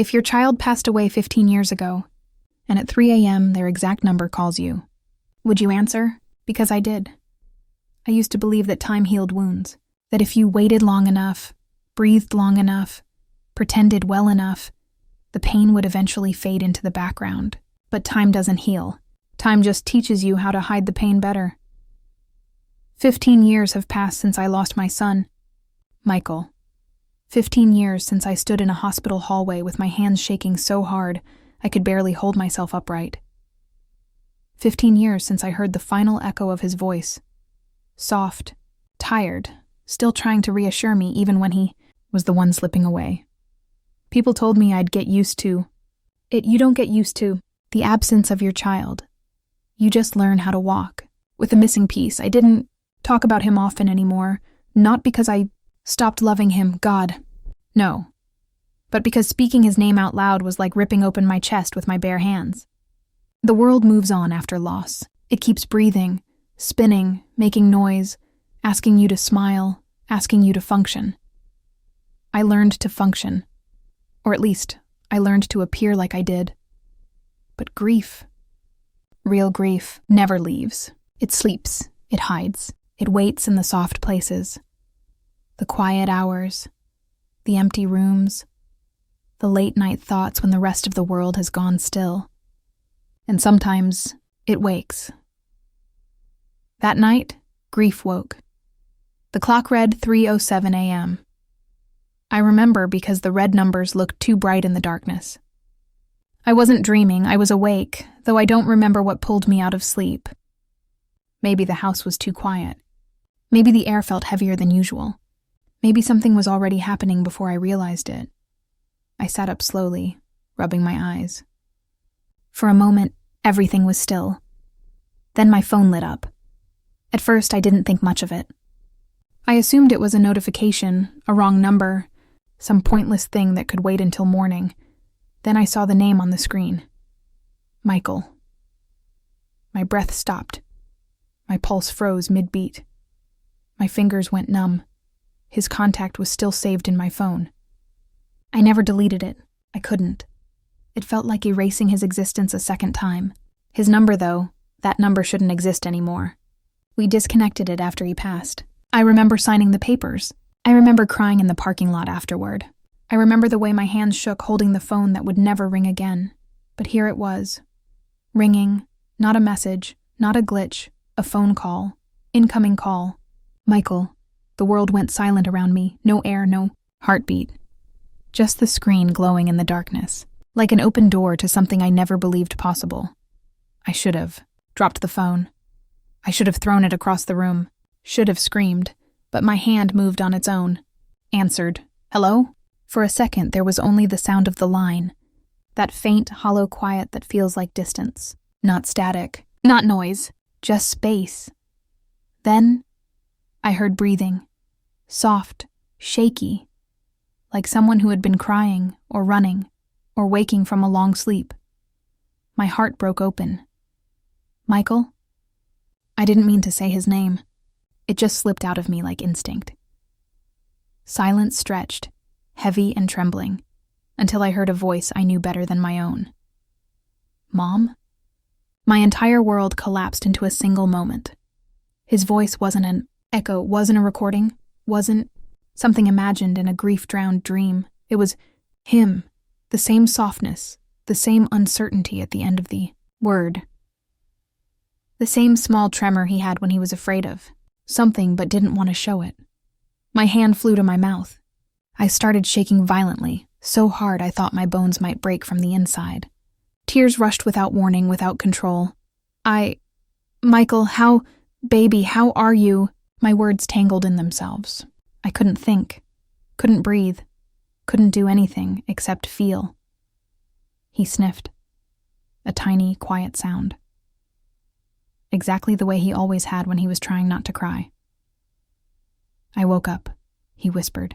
If your child passed away 15 years ago, and at 3 a.m. their exact number calls you, would you answer? Because I did. I used to believe that time healed wounds, that if you waited long enough, breathed long enough, pretended well enough, the pain would eventually fade into the background. But time doesn't heal. Time just teaches you how to hide the pain better. 15 years have passed since I lost my son, Michael. 15 years since I stood in a hospital hallway with my hands shaking so hard I could barely hold myself upright. 15 years since I heard the final echo of his voice. Soft, tired, still trying to reassure me even when he was the one slipping away. People told me I'd get used to it. You don't get used to the absence of your child. You just learn how to walk. With the missing piece, I didn't talk about him often anymore, not because I stopped loving him, God, no, but because speaking his name out loud was like ripping open my chest with my bare hands. The world moves on after loss. It keeps breathing, spinning, making noise, asking you to smile, asking you to function. I learned to function, or at least I learned to appear like I did. But grief, real grief, never leaves. It sleeps, it hides, it waits in the soft places. The quiet hours, the empty rooms, the late-night thoughts when the rest of the world has gone still. And sometimes it wakes. That night, grief woke. The clock read 3:07 a.m. I remember because the red numbers looked too bright in the darkness. I wasn't dreaming, I was awake, though I don't remember what pulled me out of sleep. Maybe the house was too quiet. Maybe the air felt heavier than usual. Maybe something was already happening before I realized it. I sat up slowly, rubbing my eyes. For a moment, everything was still. Then my phone lit up. At first, I didn't think much of it. I assumed it was a notification, a wrong number, some pointless thing that could wait until morning. Then I saw the name on the screen. Michael. My breath stopped. My pulse froze mid-beat. My fingers went numb. His contact was still saved in my phone. I never deleted it. I couldn't. It felt like erasing his existence a second time. His number, though, that number shouldn't exist anymore. We disconnected it after he passed. I remember signing the papers. I remember crying in the parking lot afterward. I remember the way my hands shook holding the phone that would never ring again. But here it was. Ringing, not a message, not a glitch, a phone call. Incoming call. Michael. The world went silent around me. No air, no heartbeat. Just the screen glowing in the darkness. Like an open door to something I never believed possible. I should have dropped the phone. I should have thrown it across the room. Should have screamed. But my hand moved on its own. Answered. Hello? For a second, there was only the sound of the line. That faint, hollow quiet that feels like distance. Not static. Not noise. Just space. Then, I heard breathing. Soft, shaky. Like someone who had been crying, or running, or waking from a long sleep. My heart broke open. Michael? I didn't mean to say his name. It just slipped out of me like instinct. Silence stretched, heavy and trembling, until I heard a voice I knew better than my own. Mom? My entire world collapsed into a single moment. His voice wasn't an echo, wasn't a recording, wasn't something imagined in a grief-drowned dream. It was him, the same softness, the same uncertainty at the end of the word. The same small tremor he had when he was afraid of something but didn't want to show it. My hand flew to my mouth. I started shaking violently, so hard I thought my bones might break from the inside. Tears rushed without warning, without control. Michael, baby, how are you? My words tangled in themselves. I couldn't think, couldn't breathe, couldn't do anything except feel. He sniffed. A tiny, quiet sound. Exactly the way he always had when he was trying not to cry. I woke up, he whispered.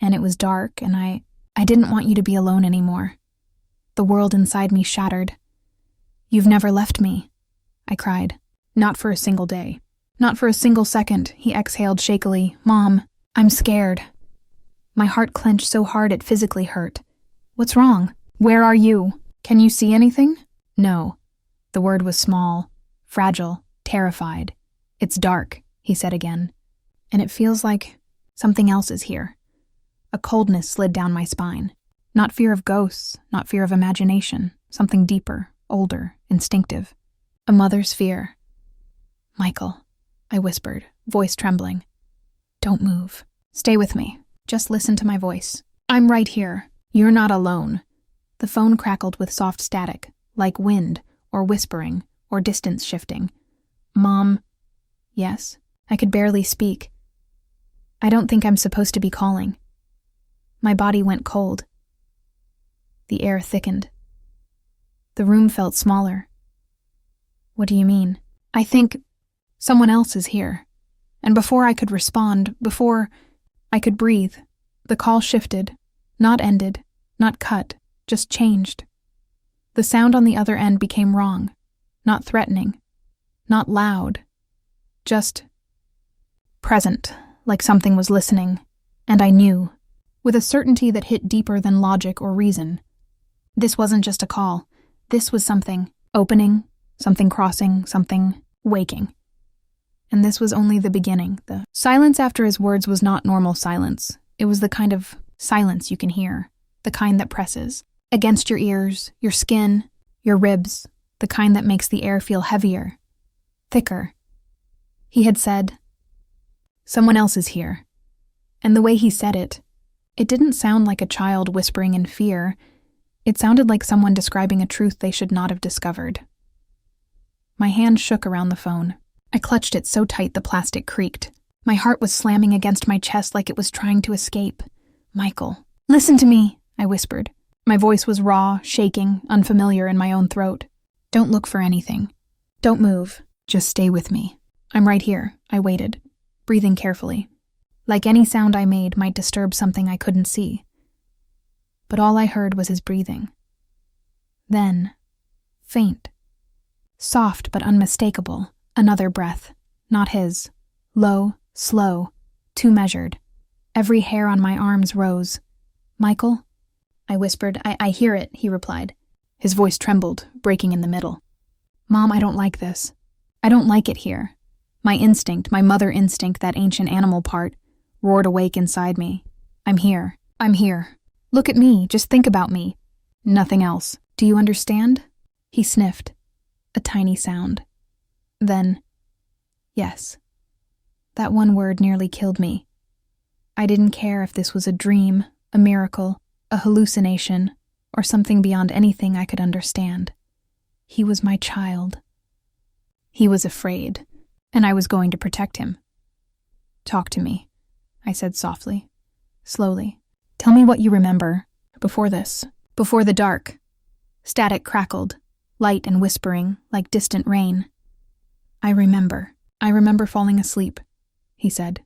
And it was dark, and I didn't want you to be alone anymore. The world inside me shattered. You've never left me, I cried. Not for a single day. Not for a single second, he exhaled shakily. Mom, I'm scared. My heart clenched so hard it physically hurt. What's wrong? Where are you? Can you see anything? No. The word was small, fragile, terrified. It's dark, he said again. And it feels like something else is here. A coldness slid down my spine. Not fear of ghosts, not fear of imagination. Something deeper, older, instinctive. A mother's fear. Michael, I whispered, voice trembling. Don't move. Stay with me. Just listen to my voice. I'm right here. You're not alone. The phone crackled with soft static, like wind, or whispering, or distance shifting. Mom. Yes. I could barely speak. I don't think I'm supposed to be calling. My body went cold. The air thickened. The room felt smaller. What do you mean? I think someone else is here. And before I could respond, before I could breathe, the call shifted, not ended, not cut, just changed. The sound on the other end became wrong, not threatening, not loud, just present, like something was listening, and I knew, with a certainty that hit deeper than logic or reason. This wasn't just a call. This was something opening, something crossing, something waking. And this was only the beginning. The silence after his words was not normal silence. It was the kind of silence you can hear, the kind that presses against your ears, your skin, your ribs, the kind that makes the air feel heavier, thicker. He had said, "Someone else is here." And the way he said it didn't sound like a child whispering in fear. It sounded like someone describing a truth they should not have discovered. My hand shook around the phone. I clutched it so tight the plastic creaked. My heart was slamming against my chest like it was trying to escape. "Michael, listen to me," I whispered. My voice was raw, shaking, unfamiliar in my own throat. "Don't look for anything. Don't move. Just stay with me. I'm right here." I waited, breathing carefully. Like any sound I made might disturb something I couldn't see. But all I heard was his breathing. Then, faint, soft but unmistakable, another breath, not his. Low, slow, too measured. Every hair on my arms rose. "Michael?" I whispered. I hear it," he replied. His voice trembled, breaking in the middle. "Mom, I don't like this. I don't like it here." My instinct, my mother instinct, that ancient animal part, roared awake inside me. "I'm here. I'm here. Look at me. Just think about me. Nothing else. Do you understand?" He sniffed. A tiny sound. Then, yes. That one word nearly killed me. I didn't care if this was a dream, a miracle, a hallucination, or something beyond anything I could understand. He was my child. He was afraid, and I was going to protect him. "Talk to me," I said softly, slowly. "Tell me what you remember, before this, before the dark." Static crackled, light and whispering, like distant rain. I remember falling asleep," he said.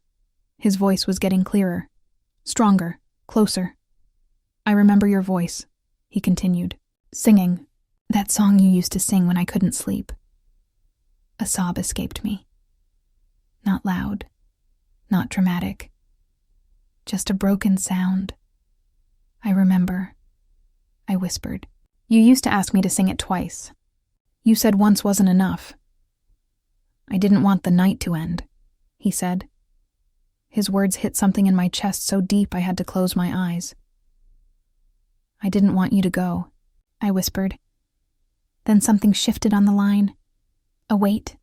His voice was getting clearer, stronger, closer. "I remember your voice," he continued, "singing, that song you used to sing when I couldn't sleep." A sob escaped me. Not loud, not dramatic, just a broken sound. "I remember," I whispered. "You used to ask me to sing it twice. You said once wasn't enough." "I didn't want the night to end," he said. His words hit something in my chest so deep I had to close my eyes. "I didn't want you to go," I whispered. Then something shifted on the line. A weight,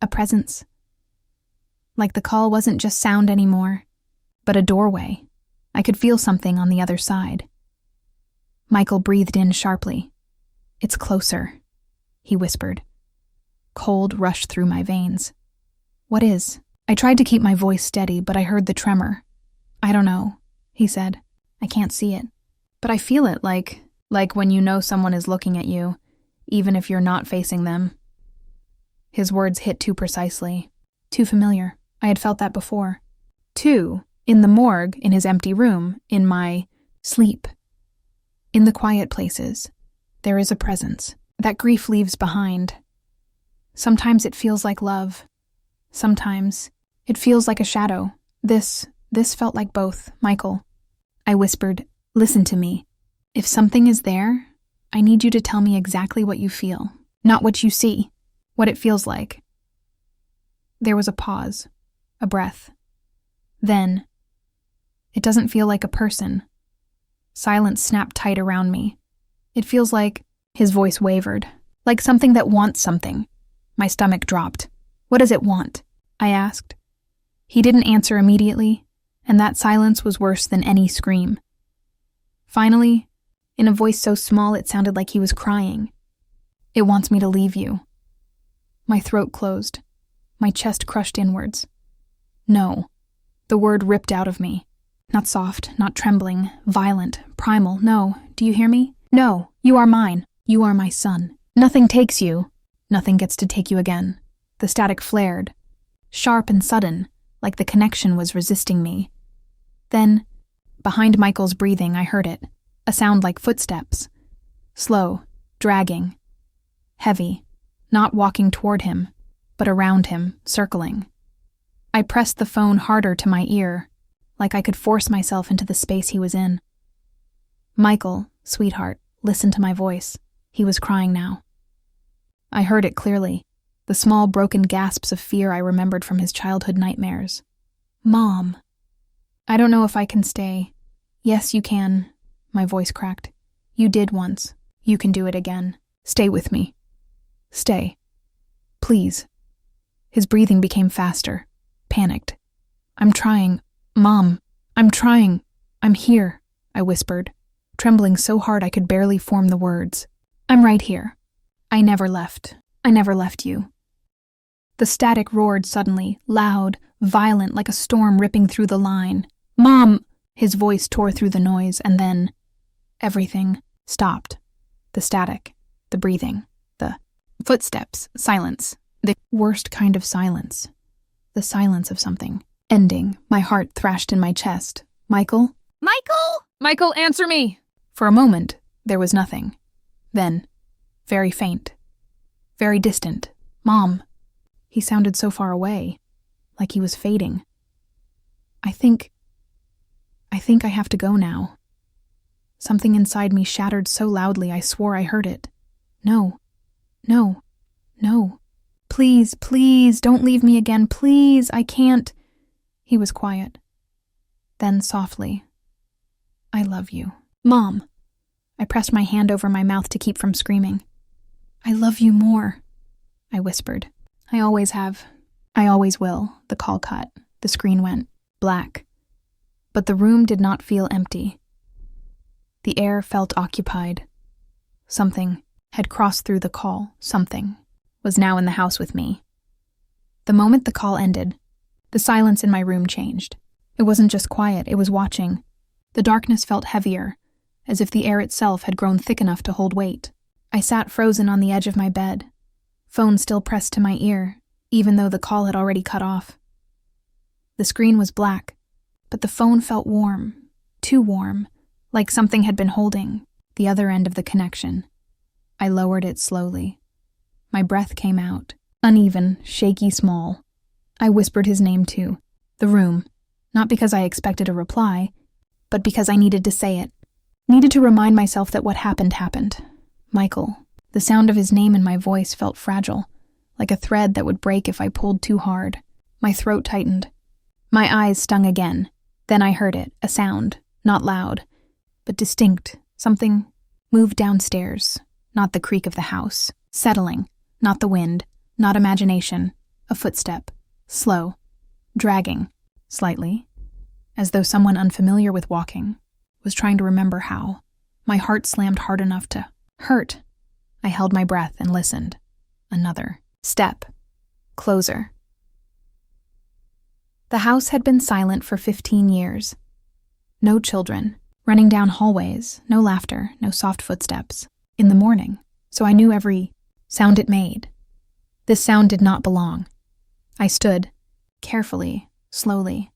a presence. Like the call wasn't just sound anymore, but a doorway. I could feel something on the other side. Michael breathed in sharply. "It's closer," he whispered. Cold rushed through my veins. "What is?" I tried to keep my voice steady, but I heard the tremor. "I don't know," he said. "I can't see it. But I feel it like when you know someone is looking at you, even if you're not facing them." His words hit too precisely, too familiar. I had felt that before. Too, in the morgue, in his empty room, in my sleep. In the quiet places, there is a presence that grief leaves behind. Sometimes it feels like love. Sometimes it feels like a shadow. This felt like both, Michael. I whispered, "Listen to me. If something is there, I need you to tell me exactly what you feel, not what you see, what it feels like. There was a pause, a breath. Then, it doesn't feel like a person. Silence snapped tight around me. It feels like, his voice wavered, like something that wants something. My stomach dropped. What does it want? I asked. He didn't answer immediately, and that silence was worse than any scream. Finally, in a voice so small it sounded like he was crying, "It wants me to leave you." My throat closed. My chest crushed inwards. No. The word ripped out of me. Not soft, not trembling, violent, primal. No. Do you hear me? No. You are mine. You are my son. Nothing takes you. Nothing gets to take you again. The static flared. Sharp and sudden, like the connection was resisting me. Then, behind Michael's breathing, I heard it. A sound like footsteps. Slow, dragging, heavy, not walking toward him, but around him, circling. I pressed the phone harder to my ear, like I could force myself into the space he was in. Michael, sweetheart, listen to my voice. He was crying now. I heard it clearly, the small broken gasps of fear I remembered from his childhood nightmares. Mom. I don't know if I can stay. Yes, you can. My voice cracked. You did once. You can do it again. Stay with me. Stay. Please. His breathing became faster, panicked. I'm trying. Mom, I'm trying. I'm here, I whispered, trembling so hard I could barely form the words. I'm right here. I never left. I never left you. The static roared suddenly, loud, violent, like a storm ripping through the line. Mom! His voice tore through the noise, and then everything stopped. The static, the breathing, the footsteps, silence, the worst kind of silence. The silence of something. Ending, my heart thrashed in my chest. Michael? Michael! Michael, answer me! For a moment, there was nothing. Then, very faint, very distant. Mom. He sounded so far away, like he was fading. I think I have to go now. Something inside me shattered so loudly I swore I heard it. No, no, no. Please, please, don't leave me again, please, I can't. He was quiet. Then softly, I love you. Mom. I pressed my hand over my mouth to keep from screaming. I love you more, I whispered. I always have. I always will. The call cut. The screen went black. But the room did not feel empty. The air felt occupied. Something had crossed through the call. Something was now in the house with me. The moment the call ended, the silence in my room changed. It wasn't just quiet, it was watching. The darkness felt heavier, as if the air itself had grown thick enough to hold weight. I sat frozen on the edge of my bed, phone still pressed to my ear, even though the call had already cut off. The screen was black, but the phone felt warm, too warm, like something had been holding the other end of the connection. I lowered it slowly. My breath came out, uneven, shaky, small. I whispered his name too. The room, not because I expected a reply, but because I needed to say it. Needed to remind myself that what happened happened. Michael. The sound of his name in my voice felt fragile, like a thread that would break if I pulled too hard. My throat tightened. My eyes stung again. Then I heard it, a sound, not loud, but distinct. Something moved downstairs, not the creak of the house. Settling, not the wind, not imagination. A footstep, slow, dragging, slightly, as though someone unfamiliar with walking was trying to remember how. My heart slammed hard enough to hurt. I held my breath and listened. Another step, closer. The house had been silent for 15 years. No children, running down hallways, no laughter, no soft footsteps. In the morning, so I knew every sound it made. This sound did not belong. I stood, carefully, slowly,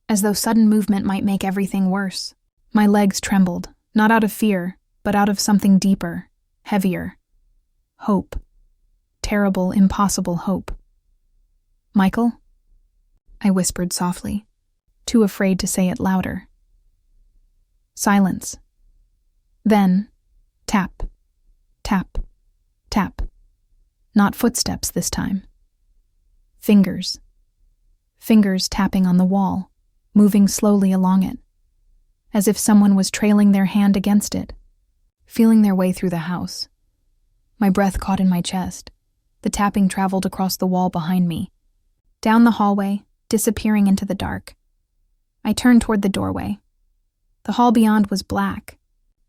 as though sudden movement might make everything worse. My legs trembled, not out of fear, but out of something deeper, heavier. Hope. Terrible, impossible hope. Michael? I whispered softly, too afraid to say it louder. Silence. Then, tap, tap, tap. Not footsteps this time. Fingers. Fingers tapping on the wall, moving slowly along it, as if someone was trailing their hand against it, feeling their way through the house. My breath caught in my chest. The tapping traveled across the wall behind me, down the hallway, disappearing into the dark. I turned toward the doorway. The hall beyond was black,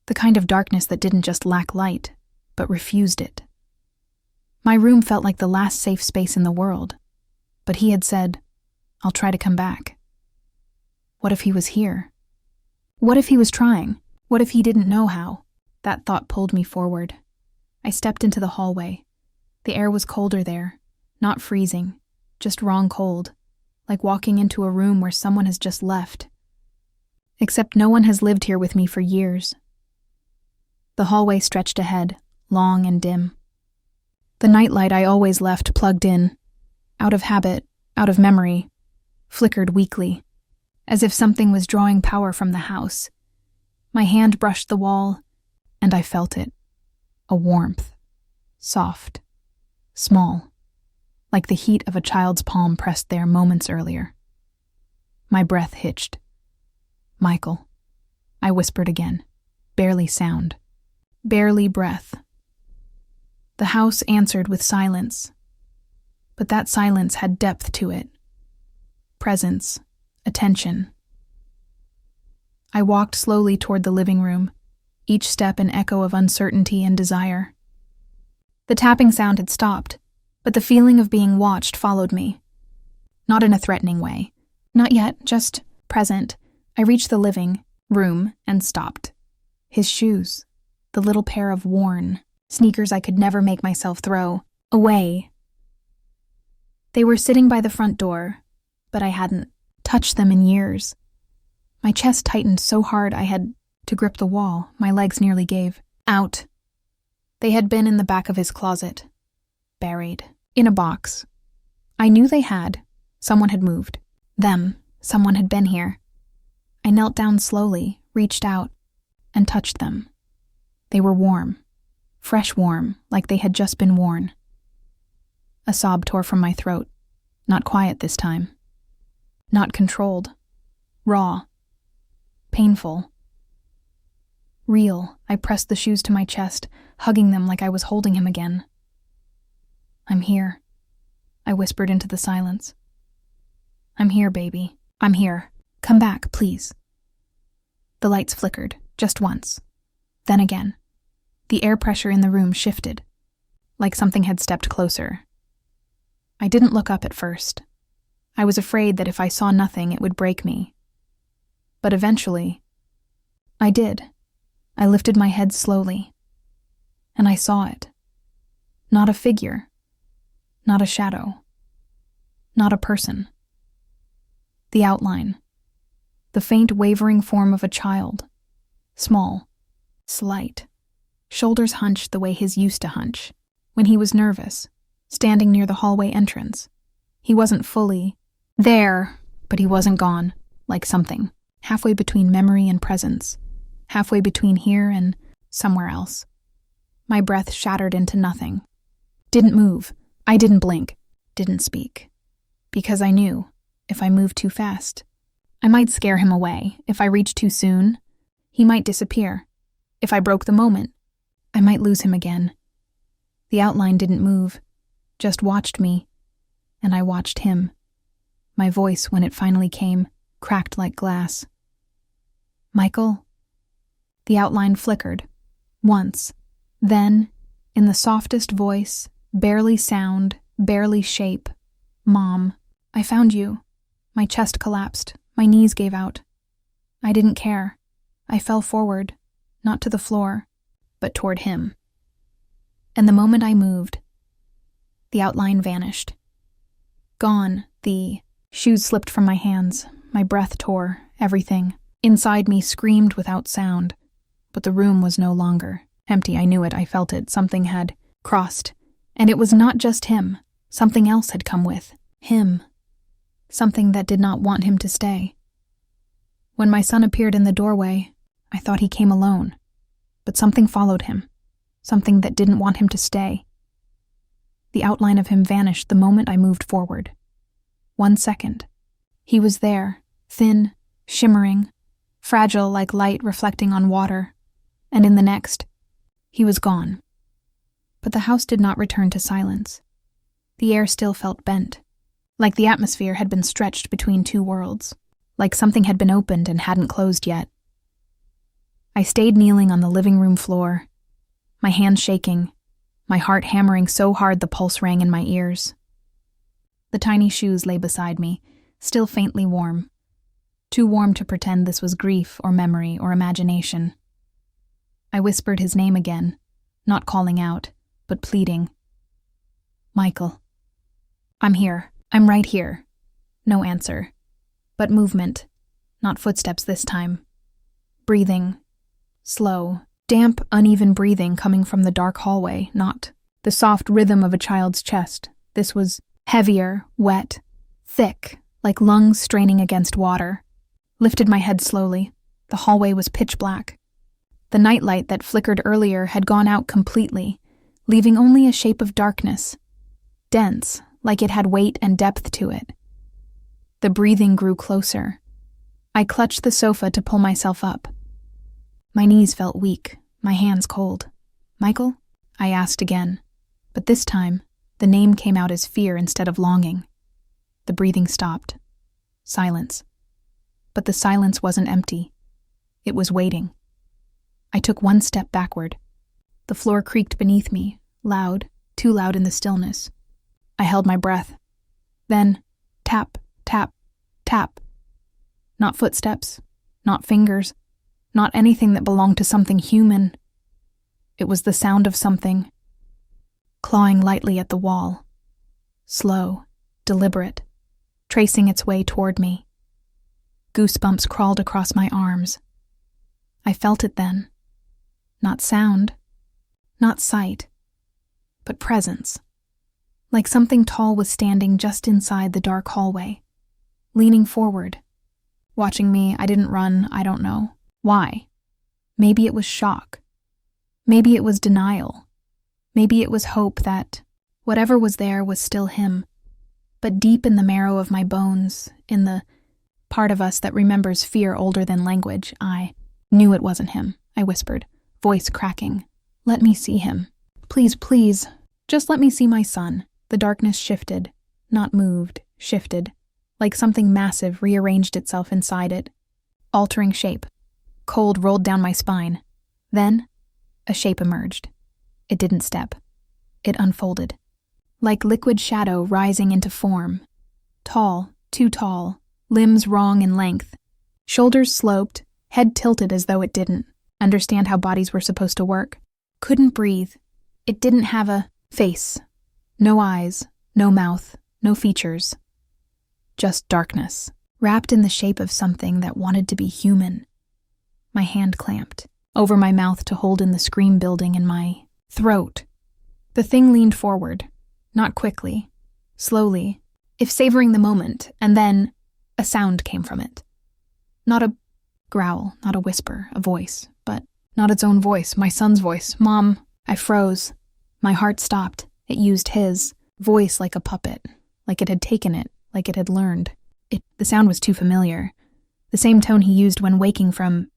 the kind of darkness that didn't just lack light, but refused it. My room felt like the last safe space in the world, but he had said, "I'll try to come back." What if he was here? What if he was trying? What if he didn't know how? That thought pulled me forward. I stepped into the hallway. The air was colder there, not freezing, just wrong cold, like walking into a room where someone has just left. Except no one has lived here with me for years. The hallway stretched ahead, long and dim. The nightlight I always left plugged in, out of habit, out of memory, flickered weakly, as if something was drawing power from the house. My hand brushed the wall, and I felt it. A warmth. Soft. Small. Like the heat of a child's palm pressed there moments earlier. My breath hitched. "Michael," I whispered again. Barely sound. Barely breath. The house answered with silence. But that silence had depth to it. Presence. Attention. I walked slowly toward the living room, each step an echo of uncertainty and desire. The tapping sound had stopped, but the feeling of being watched followed me. Not in a threatening way. Not yet, just present. I reached the living room and stopped. His shoes, the little pair of worn sneakers I could never make myself throw away. They were sitting by the front door, but I hadn't touched them in years. My chest tightened so hard I had to grip the wall. My legs nearly gave out. They had been in the back of his closet, buried, in a box. I knew they had. Someone had moved. Someone had been here. I knelt down slowly, reached out, and touched them. They were warm. Fresh warm, like they had just been worn. A sob tore from my throat. Not quiet this time. Not controlled. Raw. Painful. Real. I pressed the shoes to my chest, hugging them like I was holding him again. "I'm here," I whispered into the silence. "I'm here, baby. I'm here. Come back, please." The lights flickered, just once. Then again. The air pressure in the room shifted, like something had stepped closer. I didn't look up at first. I was afraid that if I saw nothing, it would break me. But eventually, I did. I lifted my head slowly, and I saw it. Not a figure. Not a shadow. Not a person. The outline. The faint wavering form of a child. Small. Slight. Shoulders hunched the way his used to hunch, when he was nervous, standing near the hallway entrance. He wasn't fully there, but he wasn't gone, like something, halfway between memory and presence, halfway between here and somewhere else. My breath shattered into nothing. Didn't move. I didn't blink. Didn't speak. Because I knew, if I moved too fast, I might scare him away. If I reached too soon, he might disappear. If I broke the moment, I might lose him again. The outline didn't move, just watched me, and I watched him. My voice, when it finally came, cracked like glass. "Michael?" The outline flickered, once. Then, in the softest voice, barely sound, barely shape, "Mom, I found you." My chest collapsed, my knees gave out. I didn't care. I fell forward, not to the floor, but toward him. And the moment I moved, the outline vanished. Gone, the shoes slipped from my hands, my breath tore, everything. Inside me screamed without sound, but the room was no longer empty. I knew it, I felt it, something had crossed. And it was not just him, something else had come with him. Something that did not want him to stay. When my son appeared in the doorway, I thought he came alone. but something followed him, something that didn't want him to stay. The outline of him vanished the moment I moved forward. 1 second. He was there, thin, shimmering, fragile like light reflecting on water, and in the next, he was gone. But the house did not return to silence. The air still felt bent, like the atmosphere had been stretched between two worlds, like something had been opened and hadn't closed yet. I stayed kneeling on the living room floor, my hands shaking, my heart hammering so hard the pulse rang in my ears. The tiny shoes lay beside me, still faintly warm, too warm to pretend this was grief or memory or imagination. I whispered his name again, not calling out, but pleading. Michael. I'm here. I'm right here. No answer. But movement. Not footsteps this time. Breathing. Slow, damp, uneven breathing coming from the dark hallway, not the soft rhythm of a child's chest. This was heavier, wet, thick, like lungs straining against water. Lifted my head slowly. The hallway was pitch black. The nightlight that flickered earlier had gone out completely, leaving only a shape of darkness. Dense, like it had weight and depth to it. The breathing grew closer. I clutched the sofa to pull myself up. My knees felt weak, my hands cold. Michael? I asked again, but this time, the name came out as fear instead of longing. The breathing stopped. Silence. But the silence wasn't empty. It was waiting. I took 1 step backward. The floor creaked beneath me, loud, too loud in the stillness. I held my breath. Then, tap, tap, tap. Not footsteps, not fingers, not anything that belonged to something human. It was the sound of something clawing lightly at the wall. Slow, deliberate, tracing its way toward me. Goosebumps crawled across my arms. I felt it then. Not sound, not sight, but presence. Like something tall was standing just inside the dark hallway, leaning forward. Watching me, I didn't run, I don't know. Why? Maybe it was shock. Maybe it was denial. Maybe it was hope that whatever was there was still him. But deep in the marrow of my bones, in the part of us that remembers fear older than language, I knew it wasn't him, I whispered, voice cracking. Let me see him. Please, please, just let me see my son. The darkness shifted, not moved, shifted, like something massive rearranged itself inside it, altering shape. Cold rolled down my spine. Then, a shape emerged. It didn't step. It unfolded. Like liquid shadow rising into form. Tall, too tall, limbs wrong in length. Shoulders sloped, head tilted as though it didn't understand how bodies were supposed to work. Couldn't breathe. It didn't have a face. No eyes, no mouth, no features. Just darkness, wrapped in the shape of something that wanted to be human. My hand clamped, over my mouth to hold in the scream building in my throat. The thing leaned forward, not quickly, slowly, if savoring the moment, and then a sound came from it. Not a growl, not a whisper, a voice, but not its own voice, my son's voice. Mom, I froze. My heart stopped. It used his voice like a puppet, like it had taken it, like it had learned. The sound was too familiar. The same tone he used when waking from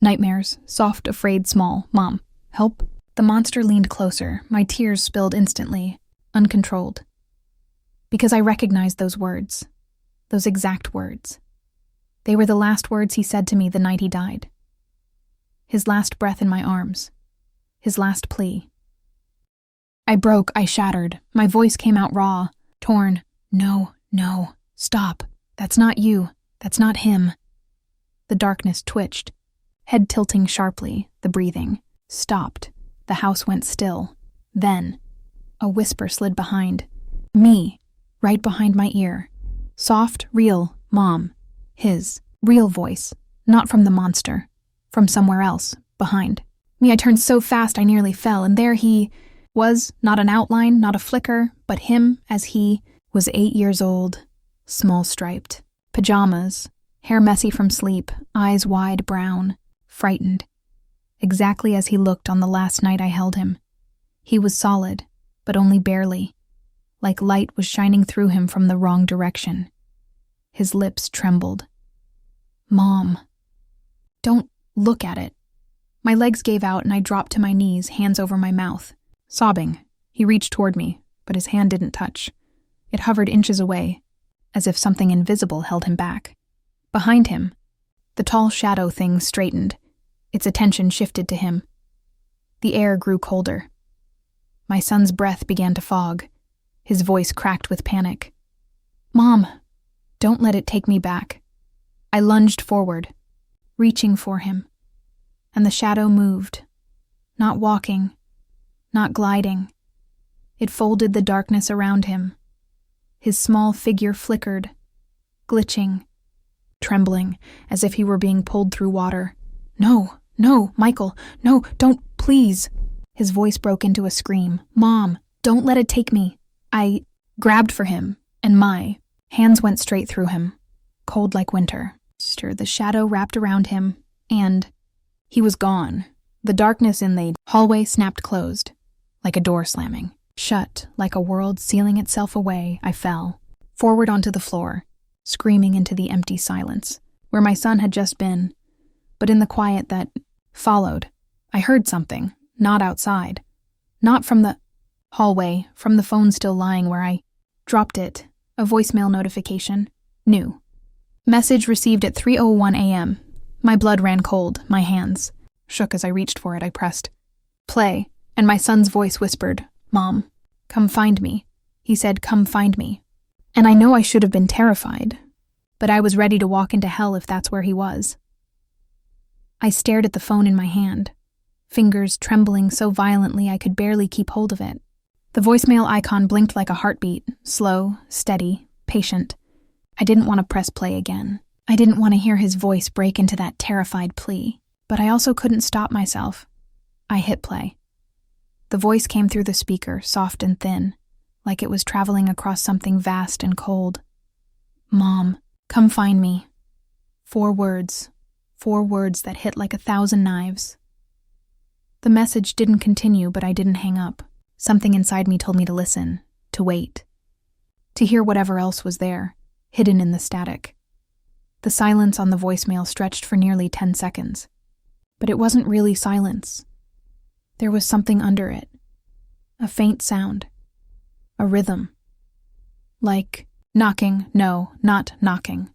nightmares, soft, afraid, small. Mom, help? The monster leaned closer. My tears spilled instantly, uncontrolled. Because I recognized those words, those exact words. They were the last words he said to me the night he died. His last breath in my arms. His last plea. I broke, I shattered. My voice came out raw, torn. No, no, stop. That's not you. That's not him. The darkness twitched, head tilting sharply, the breathing stopped. The house went still. Then, a whisper slid behind. Me, right behind my ear. Soft, real, Mom. His, real voice. Not from the monster. From somewhere else, behind. Me, I turned so fast I nearly fell, and there he was, not an outline, not a flicker, but him as he was 8 years old, small striped, pajamas, hair messy from sleep, eyes wide brown, frightened. exactly as he looked on the last night I held him. He was solid, but only barely, like light was shining through him from the wrong direction. His lips trembled. "Mom, don't look at it." My legs gave out and I dropped to my knees, hands over my mouth. Sobbing, he reached toward me, but his hand didn't touch. It hovered inches away, as if something invisible held him back. Behind him, the tall shadow thing straightened. Its attention shifted to him. The air grew colder. My son's breath began to fog. His voice cracked with panic. "Mom, don't let it take me back." I lunged forward, reaching for him, and the shadow moved, not walking, not gliding. It folded the darkness around him. His small figure flickered, glitching, trembling, as if he were being pulled through water. "No, no, Michael, no, don't, please." His voice broke into a scream. "Mom, don't let it take me." I grabbed for him, and my hands went straight through him, cold like winter. The shadow wrapped around him, and he was gone. The darkness in the hallway snapped closed, like a door slamming. Shut, like a world sealing itself away, I fell, forward onto the floor, screaming into the empty silence, where my son had just been. But in the quiet that followed, I heard something, not outside. Not from the hallway, from the phone still lying where I dropped it, a voicemail notification. New. Message received at 3:01 a.m. My blood ran cold, my hands shook as I reached for it. I pressed play, and my son's voice whispered, "Mom, come find me." He said, "Come find me." And I know I should have been terrified, but I was ready to walk into hell if that's where he was. I stared at the phone in my hand, fingers trembling so violently I could barely keep hold of it. The voicemail icon blinked like a heartbeat, slow, steady, patient. I didn't want to press play again. I didn't want to hear his voice break into that terrified plea, but I also couldn't stop myself. I hit play. The voice came through the speaker, soft and thin, like it was traveling across something vast and cold. "Mom, come find me." 4 words that hit like 1,000 knives. The message didn't continue, but I didn't hang up. Something inside me told me to listen, to wait, to hear whatever else was there, hidden in the static. The silence on the voicemail stretched for nearly 10 seconds. But it wasn't really silence. There was something under it. A faint sound. A rhythm. Like knocking, no, not knocking.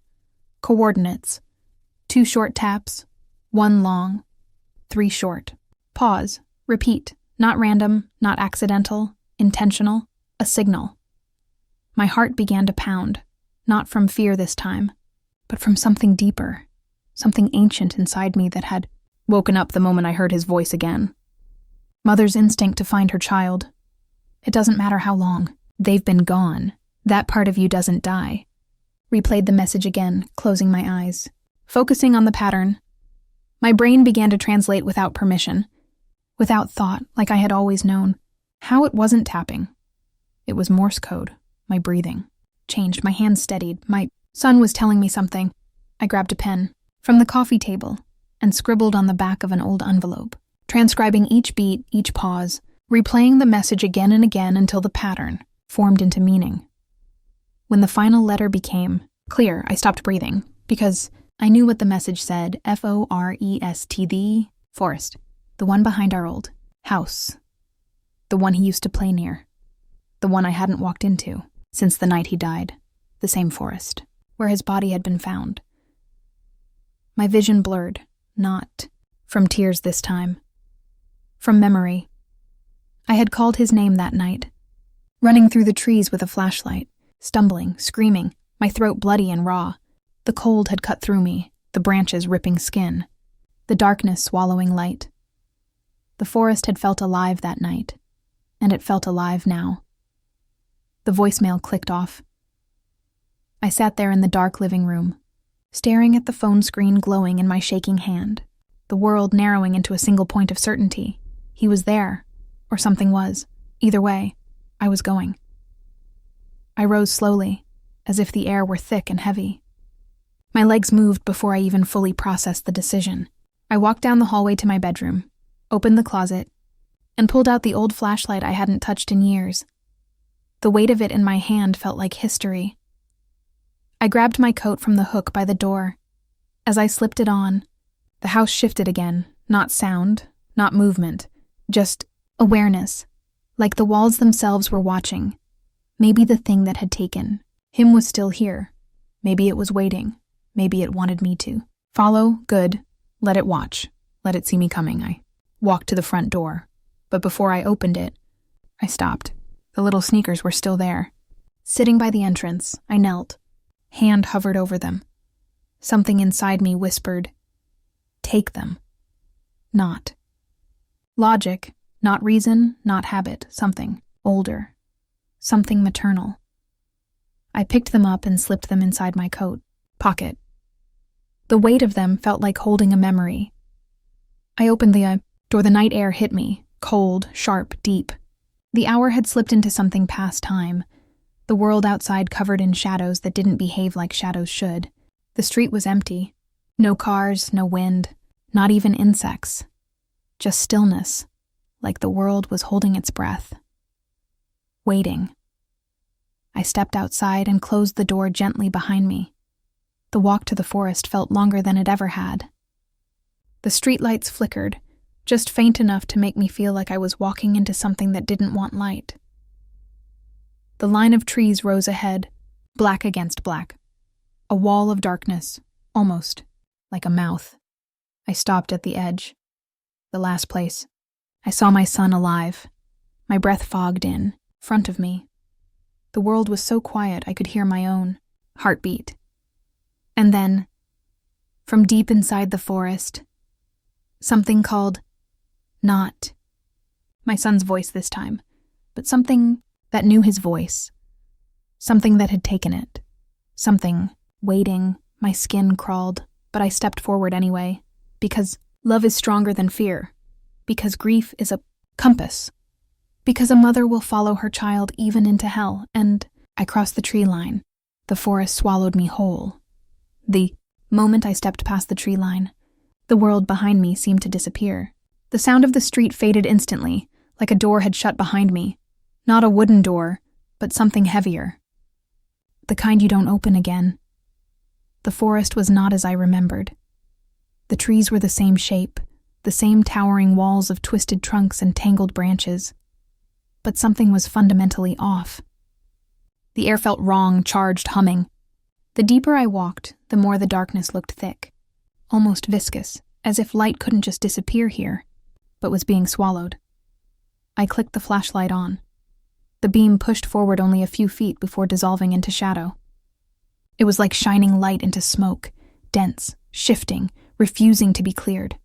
Coordinates. 2 short taps, 1 long, 3 short. Pause, repeat, not random, not accidental, intentional, a signal. My heart began to pound, not from fear this time, but from something deeper, something ancient inside me that had woken up the moment I heard his voice again. Mother's instinct to find her child. It doesn't matter how long. They've been gone. That part of you doesn't die. Replayed the message again, closing my eyes. Focusing on the pattern. My brain began to translate without permission, without thought, like I had always known. How it wasn't tapping. It was Morse code, my breathing. Changed, my hands steadied. My son was telling me something. I grabbed a pen from the coffee table and scribbled on the back of an old envelope, transcribing each beat, each pause, replaying the message again and again until the pattern formed into meaning. When the final letter became clear, I stopped breathing, because I knew what the message said. Forest, the forest, the one behind our old house, the one he used to play near, the one I hadn't walked into since the night he died, the same forest, where his body had been found. My vision blurred, not from tears this time, from memory. I had called his name that night, running through the trees with a flashlight, stumbling, screaming, my throat bloody and raw. The cold had cut through me, the branches ripping skin, the darkness swallowing light. The forest had felt alive that night, and it felt alive now. The voicemail clicked off. I sat there in the dark living room, staring at the phone screen glowing in my shaking hand, the world narrowing into a single point of certainty. He was there, or something was. Either way, I was going. I rose slowly, as if the air were thick and heavy. My legs moved before I even fully processed the decision. I walked down the hallway to my bedroom, opened the closet, and pulled out the old flashlight I hadn't touched in years. The weight of it in my hand felt like history. I grabbed my coat from the hook by the door. As I slipped it on, the house shifted again, not sound, not movement, just awareness, like the walls themselves were watching. Maybe the thing that had taken him was still here. Maybe it was waiting. Maybe it wanted me to. Follow, good. Let it watch. Let it see me coming. I walked to the front door, but before I opened it, I stopped. The little sneakers were still there. Sitting by the entrance, I knelt. Hand hovered over them. Something inside me whispered, "Take them." Not. Logic, not reason, not habit, something older. Something maternal. I picked them up and slipped them inside my coat pocket. The weight of them felt like holding a memory. I opened the door. The night air hit me, cold, sharp, deep. The hour had slipped into something past time, the world outside covered in shadows that didn't behave like shadows should. The street was empty. No cars, no wind, not even insects. Just stillness, like the world was holding its breath. Waiting. I stepped outside and closed the door gently behind me. The walk to the forest felt longer than it ever had. The streetlights flickered, just faint enough to make me feel like I was walking into something that didn't want light. The line of trees rose ahead, black against black. A wall of darkness, almost like a mouth. I stopped at the edge. The last place. I saw my son alive. My breath fogged in, front of me. The world was so quiet I could hear my own heartbeat. And then, from deep inside the forest, something called not. My son's voice this time, but something that knew his voice. Something that had taken it. Something waiting. My skin crawled, but I stepped forward anyway, because love is stronger than fear, because grief is a compass, because a mother will follow her child even into hell, and I crossed the tree line. The forest swallowed me whole. The moment I stepped past the tree line, the world behind me seemed to disappear. The sound of the street faded instantly, like a door had shut behind me. Not a wooden door, but something heavier. The kind you don't open again. The forest was not as I remembered. The trees were the same shape, the same towering walls of twisted trunks and tangled branches. But something was fundamentally off. The air felt wrong, charged, humming. The deeper I walked, the more the darkness looked thick, almost viscous, as if light couldn't just disappear here, but was being swallowed. I clicked the flashlight on. The beam pushed forward only a few feet before dissolving into shadow. It was like shining light into smoke, dense, shifting, refusing to be cleared.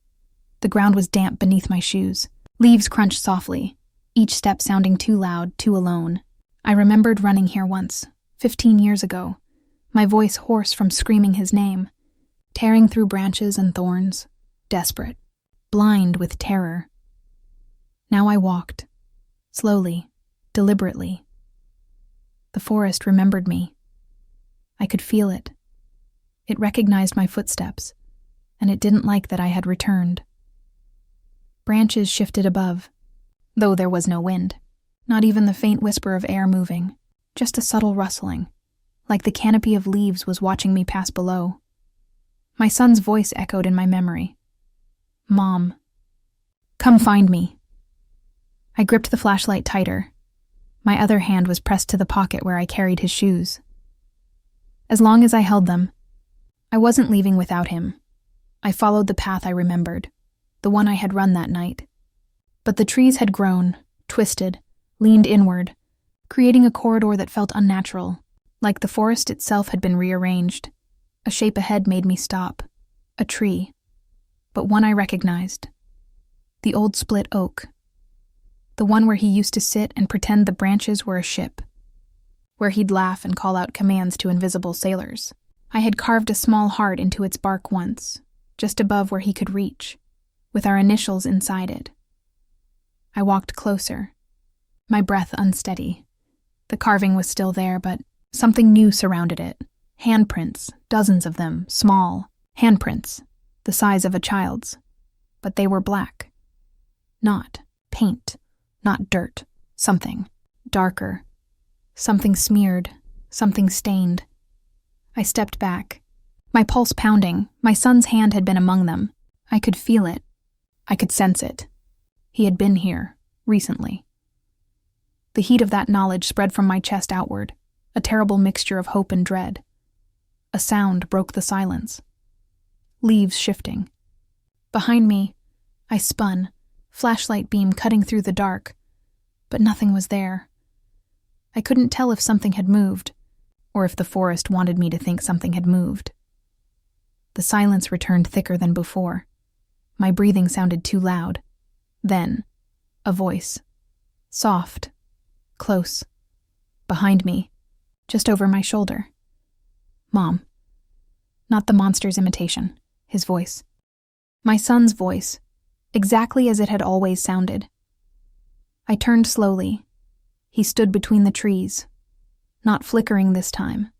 The ground was damp beneath my shoes. Leaves crunched softly, each step sounding too loud, too alone. I remembered running here once, 15 years ago, my voice hoarse from screaming his name, tearing through branches and thorns, desperate, blind with terror. Now I walked, slowly, deliberately. The forest remembered me. I could feel it. It recognized my footsteps, and it didn't like that I had returned. Branches shifted above, though there was no wind, not even the faint whisper of air moving, just a subtle rustling, like the canopy of leaves was watching me pass below. My son's voice echoed in my memory. "Mom, come find me." I gripped the flashlight tighter. My other hand was pressed to the pocket where I carried his shoes. As long as I held them, I wasn't leaving without him. I followed the path I remembered, the one I had run that night. But the trees had grown, twisted, leaned inward, creating a corridor that felt unnatural, like the forest itself had been rearranged. A shape ahead made me stop. A tree, but one I recognized. The old split oak. The one where he used to sit and pretend the branches were a ship, where he'd laugh and call out commands to invisible sailors. I had carved a small heart into its bark once, just above where he could reach, with our initials inside it. I walked closer, my breath unsteady. The carving was still there, but something new surrounded it. Handprints, dozens of them, small, handprints, the size of a child's, but they were black. Not paint, not dirt. Something darker. Something smeared, something stained. I stepped back, my pulse pounding. My son's hand had been among them. I could feel it. I could sense it. He had been here, recently. The heat of that knowledge spread from my chest outward, a terrible mixture of hope and dread. A sound broke the silence. Leaves shifting. Behind me, I spun, flashlight beam cutting through the dark, but nothing was there. I couldn't tell if something had moved, or if the forest wanted me to think something had moved. The silence returned thicker than before. My breathing sounded too loud. Then, a voice. Soft. Close. Behind me. Just over my shoulder. Mom. Not the monster's imitation. His voice. My son's voice. Exactly as it had always sounded. I turned slowly. He stood between the trees. Not flickering this time.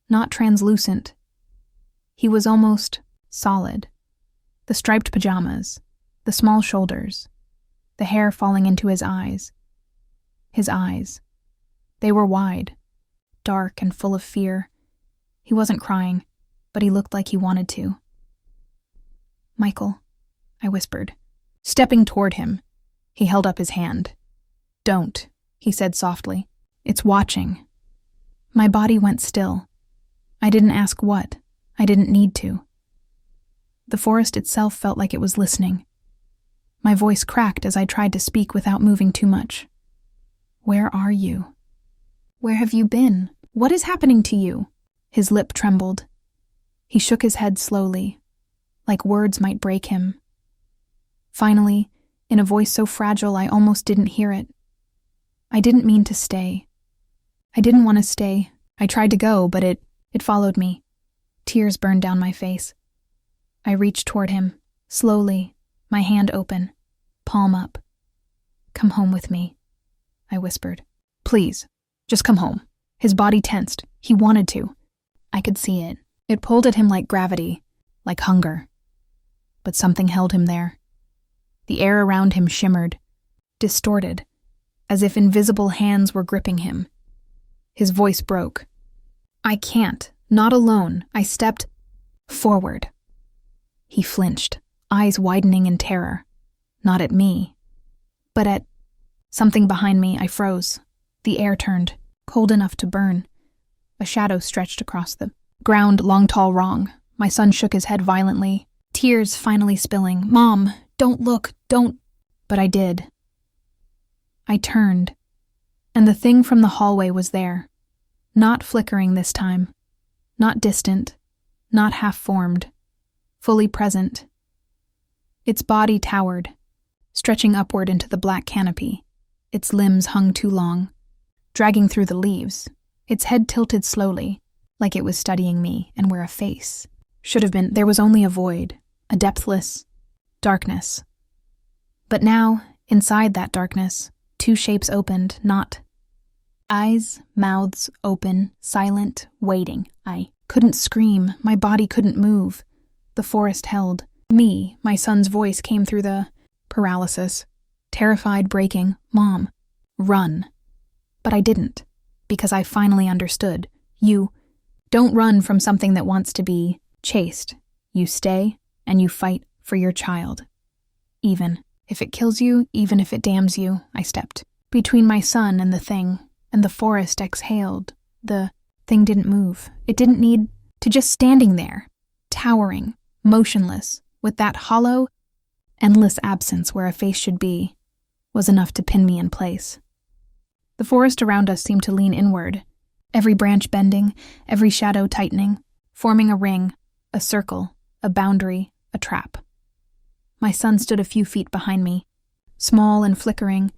Not translucent. He was almost solid. The striped pajamas, the small shoulders, the hair falling into his eyes. His eyes. They were wide, dark and full of fear. He wasn't crying, but he looked like he wanted to. Michael, I whispered. Stepping toward him, he held up his hand. Don't, he said softly. It's watching. My body went still. I didn't ask what. I didn't need to. The forest itself felt like it was listening. My voice cracked as I tried to speak without moving too much. Where are you? Where have you been? What is happening to you? His lip trembled. He shook his head slowly, like words might break him. Finally, in a voice so fragile I almost didn't hear it. I didn't mean to stay. I didn't want to stay. I tried to go, but it followed me. Tears burned down my face. I reached toward him, slowly, my hand open, palm up. Come home with me, I whispered. Please, just come home. His body tensed. He wanted to. I could see it. It pulled at him like gravity, like hunger. But something held him there. The air around him shimmered, distorted, as if invisible hands were gripping him. His voice broke. I can't. Not alone. I stepped forward. He flinched, eyes widening in terror. Not at me, but at something behind me. I froze. The air turned, cold enough to burn. A shadow stretched across the ground, long, tall, wrong. My son shook his head violently, tears finally spilling. Mom, don't look, don't. But I did. I turned, and the thing from the hallway was there. Not flickering this time. Not distant, not half-formed, fully present. Its body towered, stretching upward into the black canopy. Its limbs hung too long, dragging through the leaves. Its head tilted slowly, like it was studying me, and where a face should have been, there was only a void, a depthless darkness. But now, inside that darkness, two shapes opened, not eyes, mouths open, silent, waiting. I couldn't scream. My body couldn't move. The forest held. Me, my son's voice came through the paralysis. Terrified, breaking. Mom, run. But I didn't, because I finally understood. You don't run from something that wants to be chased. You stay, and you fight for your child. Even if it kills you, even if it damns you. I stepped between my son and the thing. And the forest exhaled. The thing didn't move. It didn't need to, just standing there, towering, motionless, with that hollow, endless absence where a face should be, was enough to pin me in place. The forest around us seemed to lean inward, every branch bending, every shadow tightening, forming a ring, a circle, a boundary, a trap. My son stood a few feet behind me, small and flickering,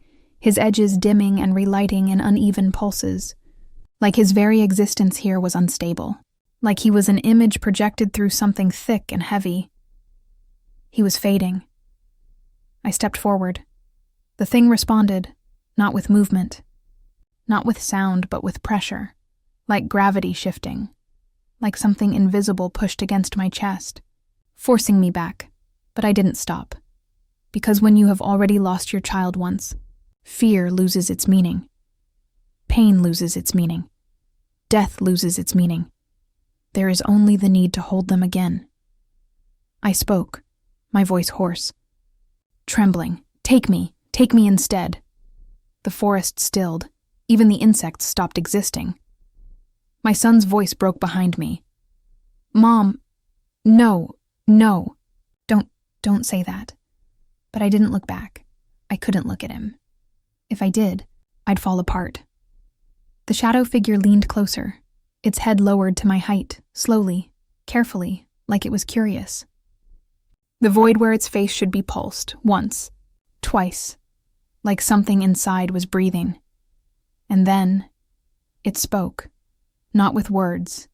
his edges dimming and relighting in uneven pulses, like his very existence here was unstable, like he was an image projected through something thick and heavy. He was fading. I stepped forward. The thing responded, not with movement, not with sound, but with pressure, like gravity shifting, like something invisible pushed against my chest, forcing me back, but I didn't stop. Because when you have already lost your child once, fear loses its meaning. Pain loses its meaning. Death loses its meaning. There is only the need to hold them again. I spoke, my voice hoarse, trembling. Take me instead. The forest stilled. Even the insects stopped existing. My son's voice broke behind me. Mom, no. Don't say that. But I didn't look back. I couldn't look at him. If I did, I'd fall apart. The shadow figure leaned closer, its head lowered to my height, slowly, carefully, like it was curious. The void where its face should be pulsed, once, twice, like something inside was breathing. And then, it spoke, not with words,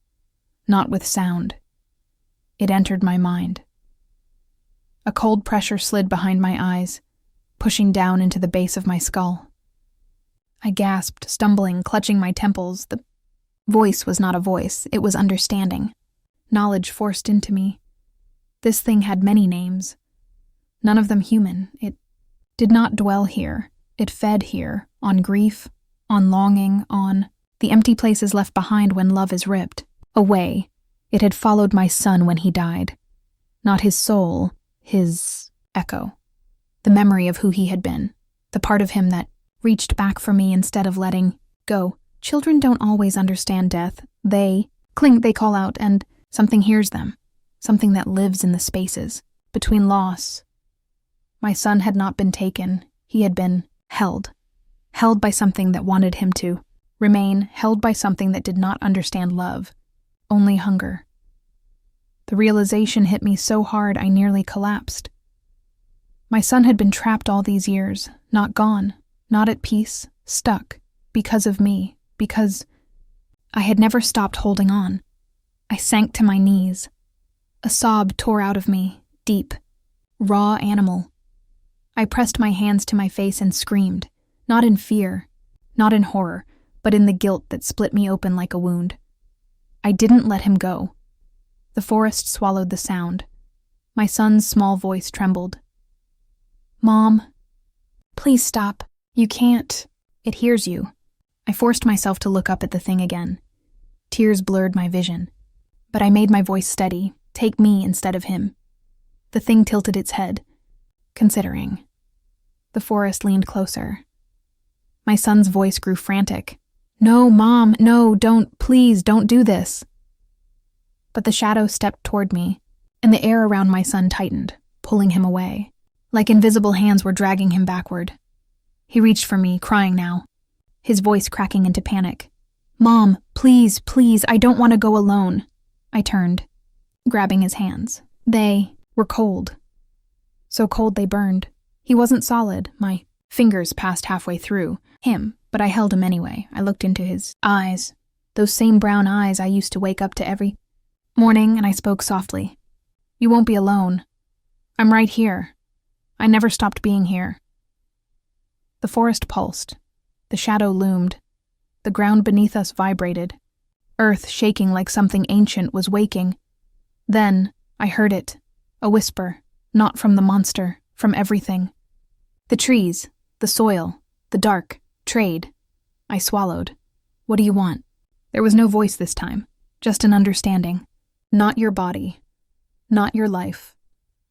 not with sound. It entered my mind. A cold pressure slid behind my eyes, pushing down into the base of my skull. I gasped, stumbling, clutching my temples. The voice was not a voice, it was understanding. Knowledge forced into me. This thing had many names. None of them human. It did not dwell here. It fed here, on grief, on longing, on the empty places left behind when love is ripped. Away. It had followed my son when he died. Not his soul, his echo. The memory of who he had been. The part of him that reached back for me instead of letting go. Children don't always understand death. They cling, they call out, and something hears them. Something that lives in the spaces between loss. My son had not been taken. He had been held. Held by something that wanted him to remain, held by something that did not understand love, only hunger. The realization hit me so hard I nearly collapsed. My son had been trapped all these years, not gone, not at peace, stuck, because of me, because I had never stopped holding on. I sank to my knees. A sob tore out of me, deep, raw animal. I pressed my hands to my face and screamed, not in fear, not in horror, but in the guilt that split me open like a wound. I didn't let him go. The forest swallowed the sound. My son's small voice trembled. Mom, please stop. You can't. It hears you. I forced myself to look up at the thing again. Tears blurred my vision. But I made my voice steady. Take me instead of him. The thing tilted its head, considering. The forest leaned closer. My son's voice grew frantic. No, Mom, no, please don't do this. But the shadow stepped toward me, and the air around my son tightened, pulling him away, like invisible hands were dragging him backward. He reached for me, crying now, his voice cracking into panic. Mom, please, I don't want to go alone. I turned, grabbing his hands. They were cold. So cold they burned. He wasn't solid. My fingers passed halfway through him, but I held him anyway. I looked into his eyes, those same brown eyes I used to wake up to every morning, and I spoke softly. You won't be alone. I'm right here. I never stopped being here. The forest pulsed. The shadow loomed. The ground beneath us vibrated. Earth shaking like something ancient was waking. Then I heard it. A whisper, not from the monster, from everything. The trees, the soil, the dark, trade. I swallowed. What do you want? There was no voice this time, just an understanding. Not your body. Not your life.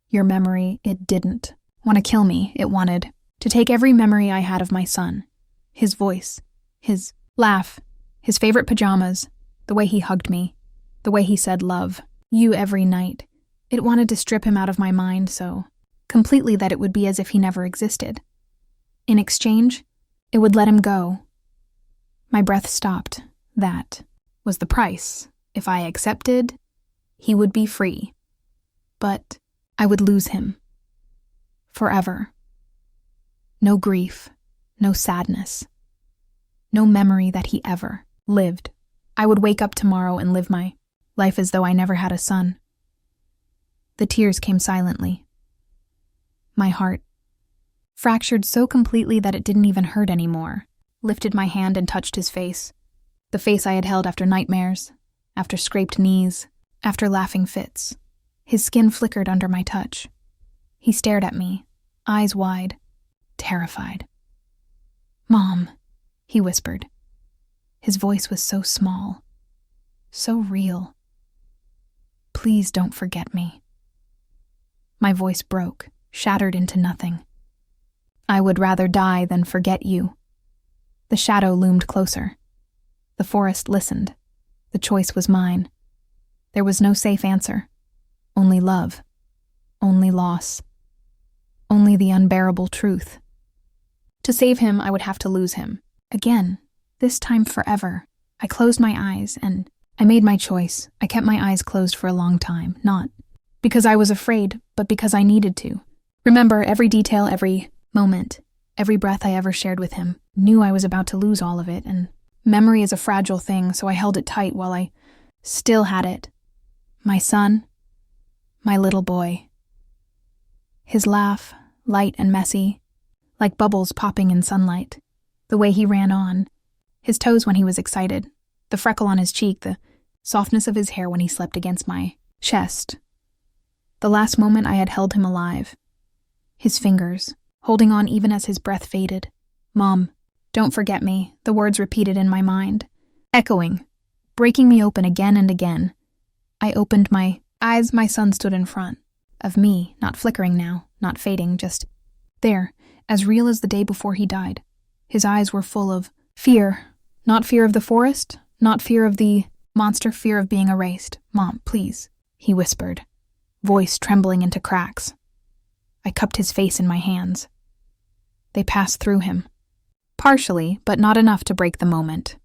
Your memory, it didn't want to kill me, it wanted to take every memory I had of my son. His voice, his laugh, his favorite pajamas, the way he hugged me, the way he said love, you every night. It wanted to strip him out of my mind so completely that it would be as if he never existed. In exchange, it would let him go. My breath stopped. That was the price. If I accepted, he would be free. But I would lose him. Forever. No grief, no sadness, no memory that he ever lived. I would wake up tomorrow and live my life as though I never had a son. The tears came silently. My heart, fractured so completely that it didn't even hurt anymore, lifted my hand and touched his face. The face I had held after nightmares, after scraped knees, after laughing fits. His skin flickered under my touch. He stared at me, eyes wide, terrified. "Mom," he whispered. His voice was so small, so real. "Please don't forget me." My voice broke, shattered into nothing. "I would rather die than forget you." The shadow loomed closer. The forest listened. The choice was mine. There was no safe answer. Only love. Only loss. Only the unbearable truth. To save him, I would have to lose him. Again. This time forever. I closed my eyes, and I made my choice. I kept my eyes closed for a long time, not because I was afraid, but because I needed to. Remember every detail, every moment, every breath I ever shared with him. Knew I was about to lose all of it, and memory is a fragile thing, so I held it tight while I still had it. My son, my little boy. His laugh, light and messy, like bubbles popping in sunlight. The way he ran on, his toes when he was excited, the freckle on his cheek, the softness of his hair when he slept against my chest. The last moment I had held him alive. His fingers, holding on even as his breath faded. "Mom, don't forget me," the words repeated in my mind, echoing, breaking me open again and again. I opened my eyes. My son stood in front of me, not flickering now, not fading, just there, as real as the day before he died. His eyes were full of fear, not fear of the forest, not fear of the monster, fear of being erased. "Mom, please," he whispered, voice trembling into cracks. I cupped his face in my hands. They passed through him. Partially, but not enough to break the moment.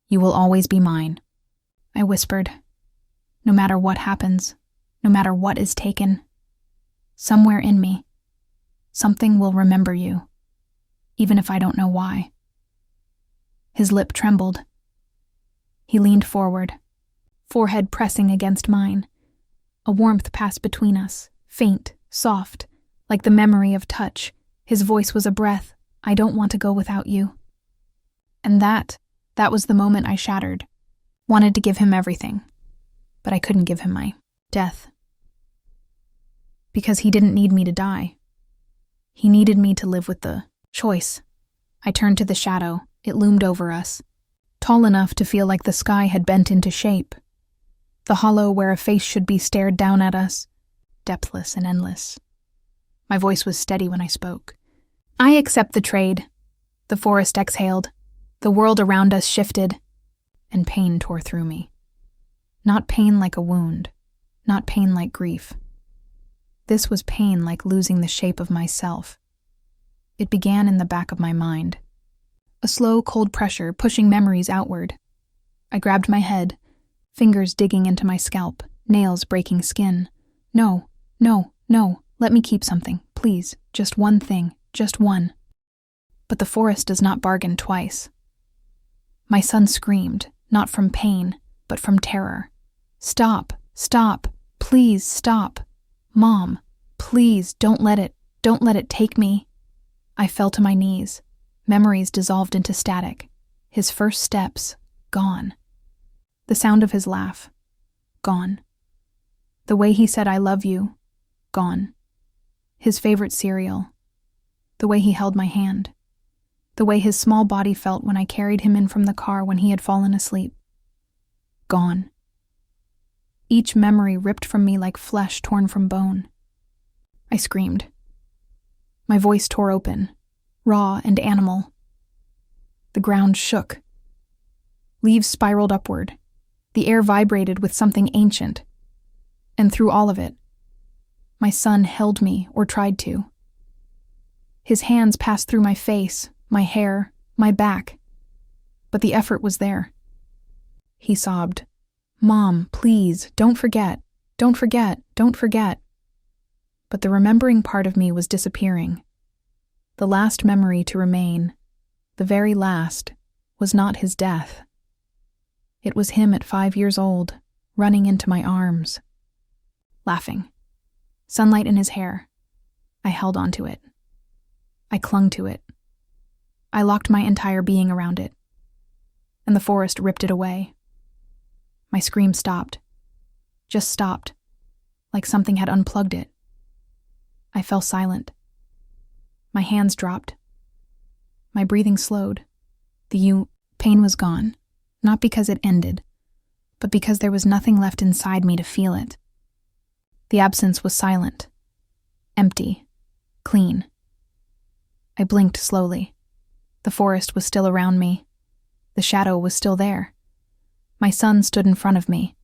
"You will always be mine," I whispered. "No matter what happens, no matter what is taken, somewhere in me, something will remember you, even if I don't know why." His lip trembled. He leaned forward, forehead pressing against mine. A warmth passed between us, faint, soft, like the memory of touch. His voice was a breath. "I don't want to go without you." And that was the moment I shattered. Wanted to give him everything, but I couldn't give him my death. Because he didn't need me to die. He needed me to live with the choice. I turned to the shadow. It loomed over us, tall enough to feel like the sky had bent into shape. The hollow where a face should be stared down at us, depthless and endless. My voice was steady when I spoke. "I accept the trade." The forest exhaled. The world around us shifted, and pain tore through me. Not pain like a wound, not pain like grief. This was pain like losing the shape of myself. It began in the back of my mind. A slow, cold pressure pushing memories outward. I grabbed my head, fingers digging into my scalp, nails breaking skin. "No, no, no, let me keep something, please, just one thing, just one." But the forest does not bargain twice. My son screamed, not from pain, but from terror. "Stop, stop, please stop. Mom, please don't let it take me." I fell to my knees. Memories dissolved into static. His first steps, gone. The sound of his laugh, gone. The way he said "I love you," gone. His favorite cereal. The way he held my hand. The way his small body felt when I carried him in from the car when he had fallen asleep. Gone. Each memory ripped from me like flesh torn from bone. I screamed. My voice tore open, raw and animal. The ground shook. Leaves spiraled upward. The air vibrated with something ancient. And through all of it, my son held me, or tried to. His hands passed through my face, my hair, my back. But the effort was there. He sobbed, "Mom, please, don't forget, don't forget, don't forget." But the remembering part of me was disappearing. The last memory to remain, the very last, was not his death. It was him at 5 years old, running into my arms. Laughing. Sunlight in his hair. I held onto it. I clung to it. I locked my entire being around it. And the forest ripped it away. My scream stopped. Just stopped. Like something had unplugged it. I fell silent. My hands dropped. My breathing slowed. The pain was gone, not because it ended, but because there was nothing left inside me to feel it. The absence was silent, empty, clean. I blinked slowly. The forest was still around me. The shadow was still there. My son stood in front of me,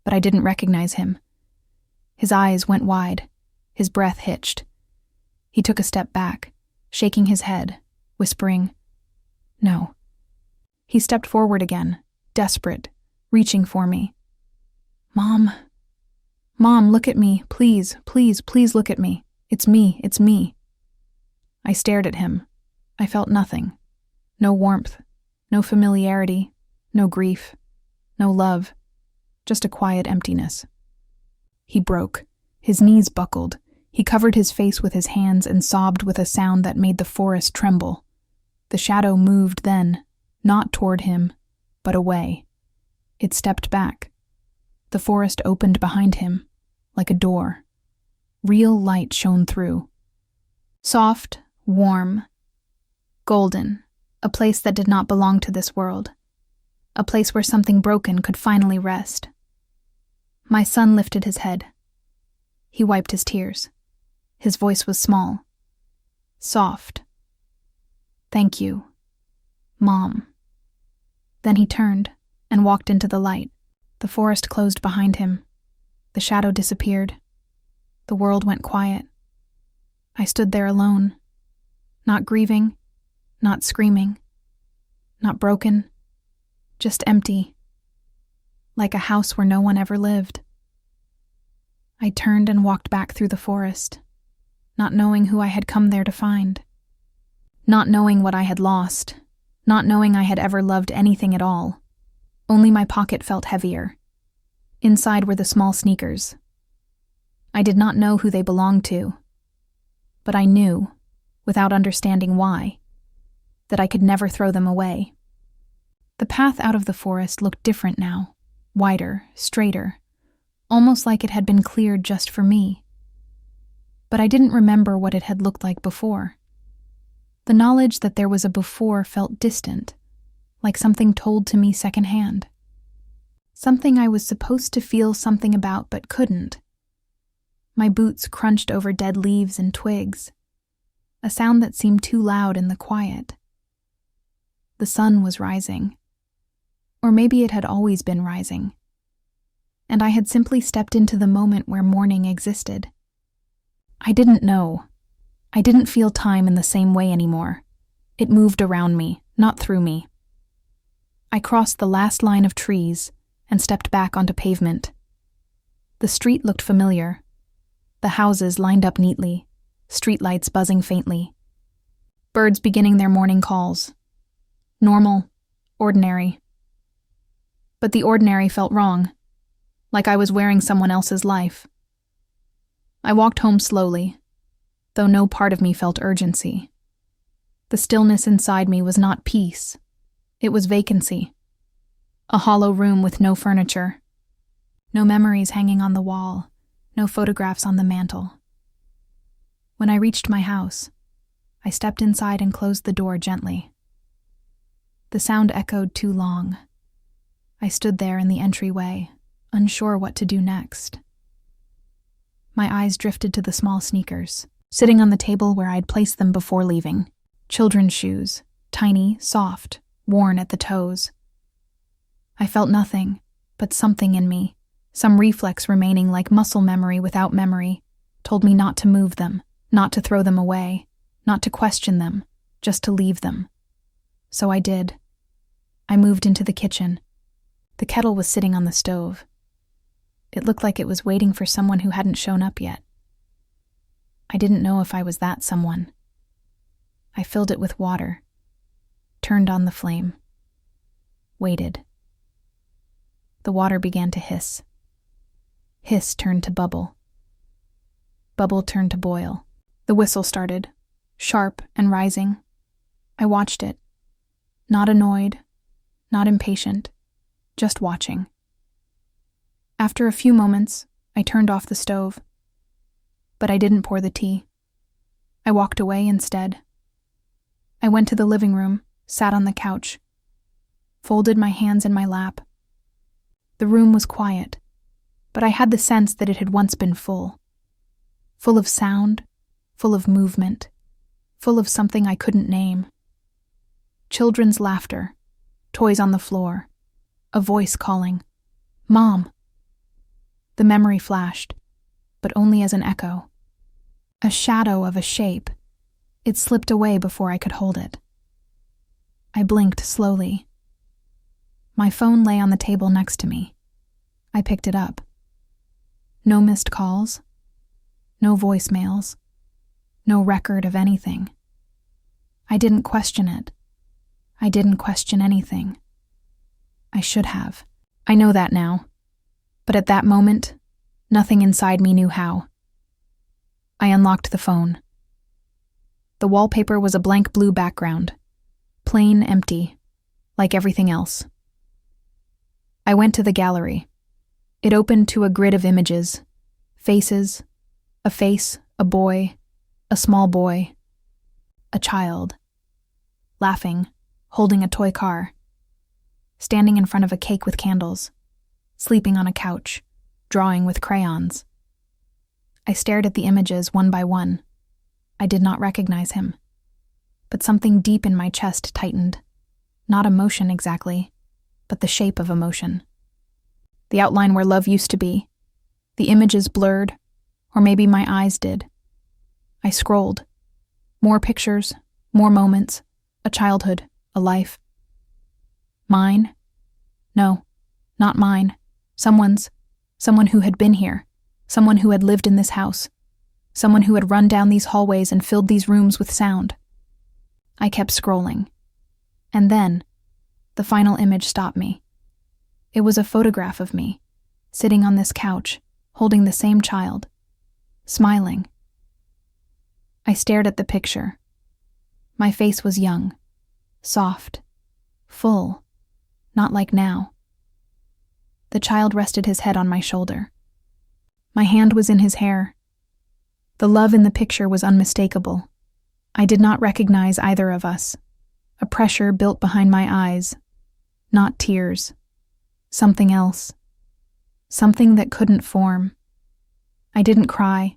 but I didn't recognize him. His eyes went wide. His breath hitched. He took a step back, shaking his head, whispering, "No." He stepped forward again, desperate, reaching for me. Mom, look at me. Please, please, please look at me. It's me. I stared at him. I felt nothing. No warmth, no familiarity, no grief, no love, just a quiet emptiness. He broke. His knees buckled. He covered his face with his hands and sobbed with a sound that made the forest tremble. The shadow moved then, not toward him, but away. It stepped back. The forest opened behind him, like a door. Real light shone through. Soft, warm, golden, a place that did not belong to this world. A place where something broken could finally rest. My son lifted his head. He wiped his tears. His voice was small, soft. "Thank you, Mom." Then he turned and walked into the light. The forest closed behind him. The shadow disappeared. The world went quiet. I stood there alone, not grieving, not screaming, not broken, just empty, like a house where no one ever lived. I turned and walked back through the forest, not knowing who I had come there to find, not knowing what I had lost, not knowing I had ever loved anything at all. Only my pocket felt heavier. Inside were the small sneakers. I did not know who they belonged to, but I knew, without understanding why, that I could never throw them away. The path out of the forest looked different now, wider, straighter, almost like it had been cleared just for me. But I didn't remember what it had looked like before. The knowledge that there was a before felt distant, like something told to me secondhand. Something I was supposed to feel something about but couldn't. My boots crunched over dead leaves and twigs, a sound that seemed too loud in the quiet. The sun was rising. Or maybe it had always been rising. And I had simply stepped into the moment where morning existed. I didn't know. I didn't feel time in the same way anymore. It moved around me, not through me. I crossed the last line of trees and stepped back onto pavement. The street looked familiar. The houses lined up neatly, streetlights buzzing faintly. Birds beginning their morning calls. Normal, ordinary. But the ordinary felt wrong, like I was wearing someone else's life. I walked home slowly, though no part of me felt urgency. The stillness inside me was not peace. It was vacancy. A hollow room with no furniture. No memories hanging on the wall. No photographs on the mantel. When I reached my house, I stepped inside and closed the door gently. The sound echoed too long. I stood there in the entryway, unsure what to do next. My eyes drifted to the small sneakers, sitting on the table where I'd placed them before leaving. Children's shoes, tiny, soft, worn at the toes. I felt nothing, but something in me, some reflex remaining like muscle memory without memory, told me not to move them, not to throw them away, not to question them, just to leave them. So I did. I moved into the kitchen. The kettle was sitting on the stove. It looked like it was waiting for someone who hadn't shown up yet. I didn't know if I was that someone. I filled it with water, turned on the flame, waited. The water began to hiss. Hiss turned to bubble. Bubble turned to boil. The whistle started, sharp and rising. I watched it, not annoyed, not impatient, just watching. After a few moments, I turned off the stove. But I didn't pour the tea. I walked away instead. I went to the living room, sat on the couch, folded my hands in my lap. The room was quiet, but I had the sense that it had once been full. Full of sound, full of movement, full of something I couldn't name. Children's laughter, toys on the floor, a voice calling, "Mom!" The memory flashed, but only as an echo. A shadow of a shape. It slipped away before I could hold it. I blinked slowly. My phone lay on the table next to me. I picked it up. No missed calls. No voicemails. No record of anything. I didn't question it. I didn't question anything. I should have. I know that now. But at that moment, nothing inside me knew how. I unlocked the phone. The wallpaper was a blank blue background, plain empty, like everything else. I went to the gallery. It opened to a grid of images, faces, a face, a boy, a small boy, a child, laughing, holding a toy car, standing in front of a cake with candles, sleeping on a couch, drawing with crayons. I stared at the images one by one. I did not recognize him. But something deep in my chest tightened. Not emotion exactly, but the shape of emotion. The outline where love used to be. The images blurred, or maybe my eyes did. I scrolled. More pictures, more moments, a childhood, a life. Mine? No, not mine. Someone's. Someone who had been here. Someone who had lived in this house. Someone who had run down these hallways and filled these rooms with sound. I kept scrolling. And then, the final image stopped me. It was a photograph of me, sitting on this couch, holding the same child, smiling. I stared at the picture. My face was young, soft, full, not like now. The child rested his head on my shoulder. My hand was in his hair. The love in the picture was unmistakable. I did not recognize either of us. A pressure built behind my eyes. Not tears. Something else. Something that couldn't form. I didn't cry.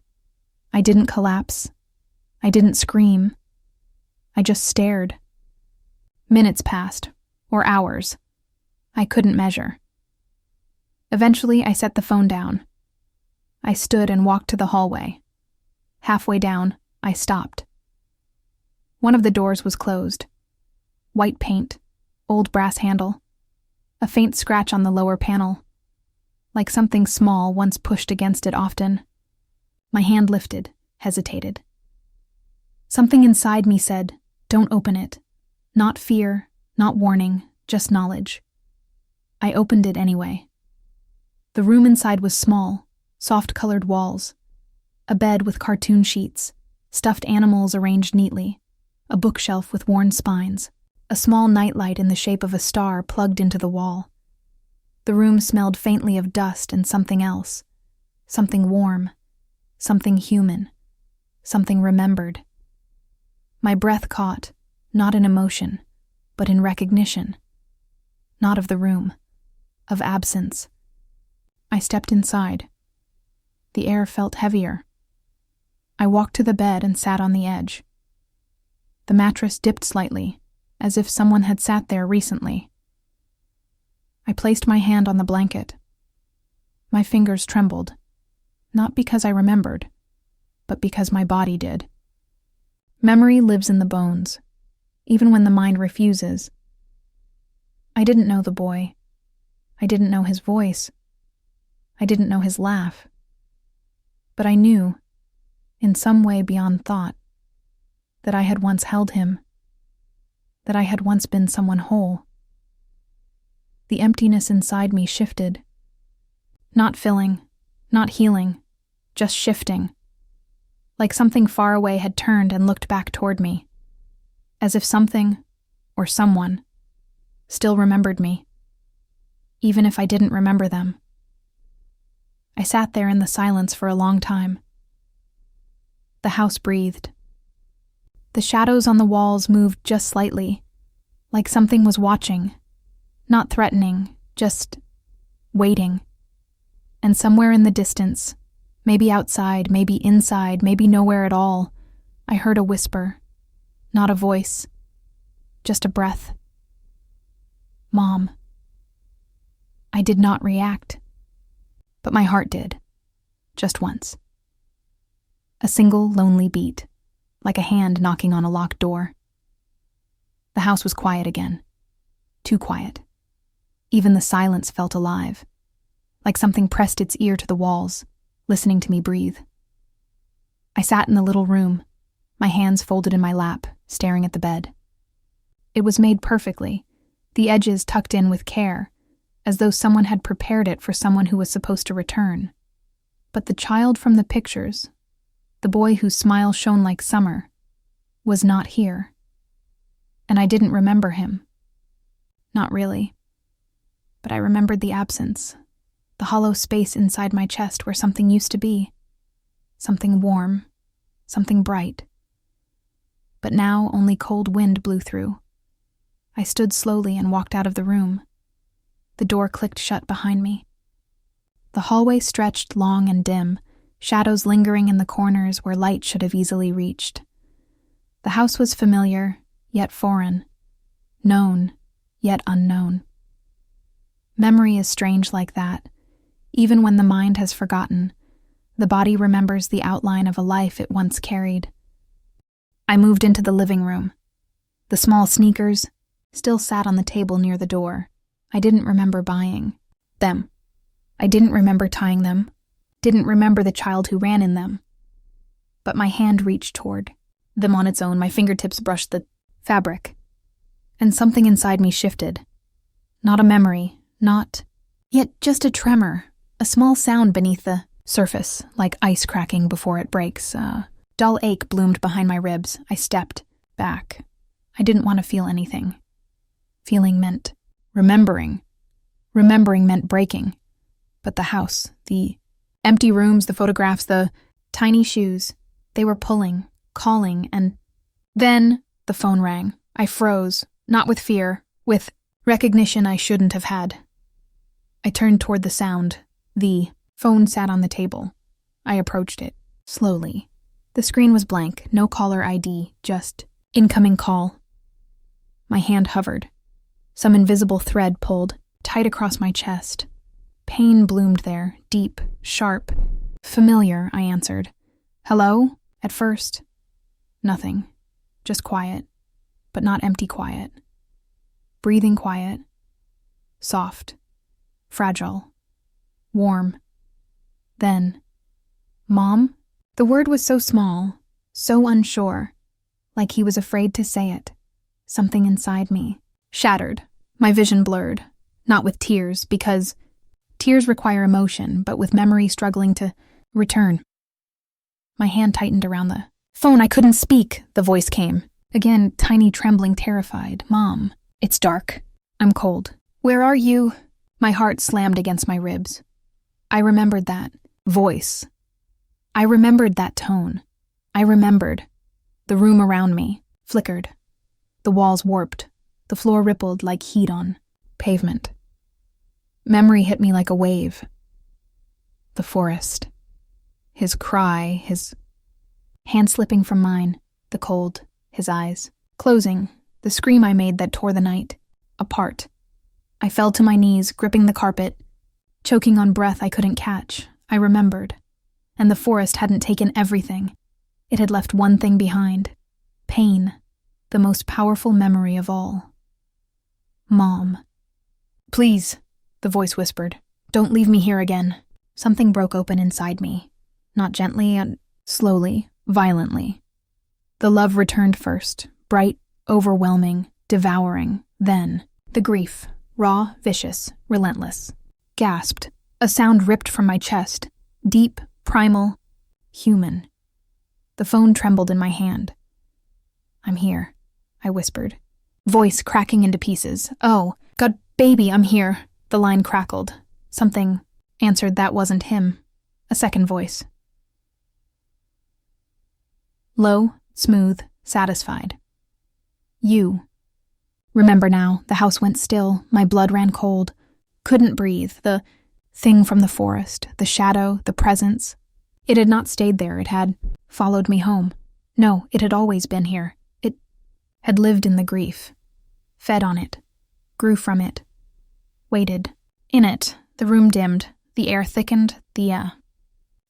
I didn't collapse. I didn't scream. I just stared. Minutes passed, or hours. I couldn't measure. Eventually, I set the phone down. I stood and walked to the hallway. Halfway down, I stopped. One of the doors was closed. White paint, old brass handle, a faint scratch on the lower panel, like something small once pushed against it often. My hand lifted, hesitated. Something inside me said, "Don't open it." Not fear, not warning, just knowledge. I opened it anyway. The room inside was small, soft-colored walls, a bed with cartoon sheets, stuffed animals arranged neatly, a bookshelf with worn spines, a small nightlight in the shape of a star plugged into the wall. The room smelled faintly of dust and something else, something warm, something human, something remembered. My breath caught, not in emotion, but in recognition. Not of the room, of absence. I stepped inside. The air felt heavier. I walked to the bed and sat on the edge. The mattress dipped slightly, as if someone had sat there recently. I placed my hand on the blanket. My fingers trembled, not because I remembered, but because my body did. Memory lives in the bones, even when the mind refuses. I didn't know the boy. I didn't know his voice. I didn't know his laugh. But I knew, in some way beyond thought, that I had once held him, that I had once been someone whole. The emptiness inside me shifted. Not filling, not healing, just shifting. Like something far away had turned and looked back toward me. As if something, or someone, still remembered me, even if I didn't remember them. I sat there in the silence for a long time. The house breathed. The shadows on the walls moved just slightly, like something was watching, not threatening, just waiting. And somewhere in the distance, maybe outside, maybe inside, maybe nowhere at all, I heard a whisper, not a voice, just a breath. Mom. I did not react, but my heart did, just once. A single lonely beat, like a hand knocking on a locked door. The house was quiet again, too quiet. Even the silence felt alive, like something pressed its ear to the walls, listening to me breathe. I sat in the little room, my hands folded in my lap, staring at the bed. It was made perfectly, the edges tucked in with care, as though someone had prepared it for someone who was supposed to return. But the child from the pictures, the boy whose smile shone like summer, was not here. And I didn't remember him. Not really. But I remembered the absence, the hollow space inside my chest where something used to be. Something warm, something bright. But now only cold wind blew through. I stood slowly and walked out of the room. The door clicked shut behind me. The hallway stretched long and dim, shadows lingering in the corners where light should have easily reached. The house was familiar, yet foreign. Known, yet unknown. Memory is strange like that. Even when the mind has forgotten, the body remembers the outline of a life it once carried. I moved into the living room. The small sneakers still sat on the table near the door. I didn't remember buying them. I didn't remember tying them. Didn't remember the child who ran in them. But my hand reached toward them on its own. My fingertips brushed the fabric. And something inside me shifted. Not a memory, yet just a tremor, a small sound beneath the surface, like ice cracking before it breaks. A dull ache bloomed behind my ribs. I stepped back. I didn't want to feel anything. Feeling meant remembering. Remembering meant breaking. But the house, the empty rooms, the photographs, the tiny shoes, they were pulling, calling, and then the phone rang. I froze, not with fear, with recognition I shouldn't have had. I turned toward the sound. The phone sat on the table. I approached it, slowly. The screen was blank, no caller ID, just incoming call. My hand hovered. Some invisible thread pulled, tight across my chest. Pain bloomed there, deep, sharp. Familiar, I answered. Hello? At first. Nothing. Just quiet. But not empty quiet. Breathing quiet. Soft. Fragile. Warm. Then, Mom? The word was so small, so unsure, like he was afraid to say it. Something inside me shattered, my vision blurred, not with tears, because tears require emotion, but with memory struggling to return. My hand tightened around the phone. I couldn't speak, the voice came. Again, tiny, trembling, terrified. Mom, it's dark. I'm cold. Where are you? My heart slammed against my ribs. I remembered that voice. I remembered that tone. I remembered. The room around me flickered. The walls warped. The floor rippled like heat on pavement. Memory hit me like a wave. The forest. His cry, his hand slipping from mine, the cold, his eyes closing, the scream I made that tore the night apart. I fell to my knees, gripping the carpet, choking on breath I couldn't catch. I remembered. And the forest hadn't taken everything. It had left one thing behind. Pain, the most powerful memory of all. Mom. Please, the voice whispered. Don't leave me here again. Something broke open inside me. Not gently, slowly, violently. The love returned first, bright, overwhelming, devouring. Then, the grief, raw, vicious, relentless. Gasped. A sound ripped from my chest. Deep, primal, human. The phone trembled in my hand. I'm here, I whispered. Voice cracking into pieces. Oh, God, baby, I'm here. The line crackled. Something answered that wasn't him. A second voice. Low, smooth, satisfied. You. Remember now, the house went still, my blood ran cold. Couldn't breathe, the thing from the forest, the shadow, the presence. It had not stayed there, it had followed me home. No, it had always been here. It had lived in the grief, fed on it, grew from it, waited. In it, the room dimmed, the air thickened, the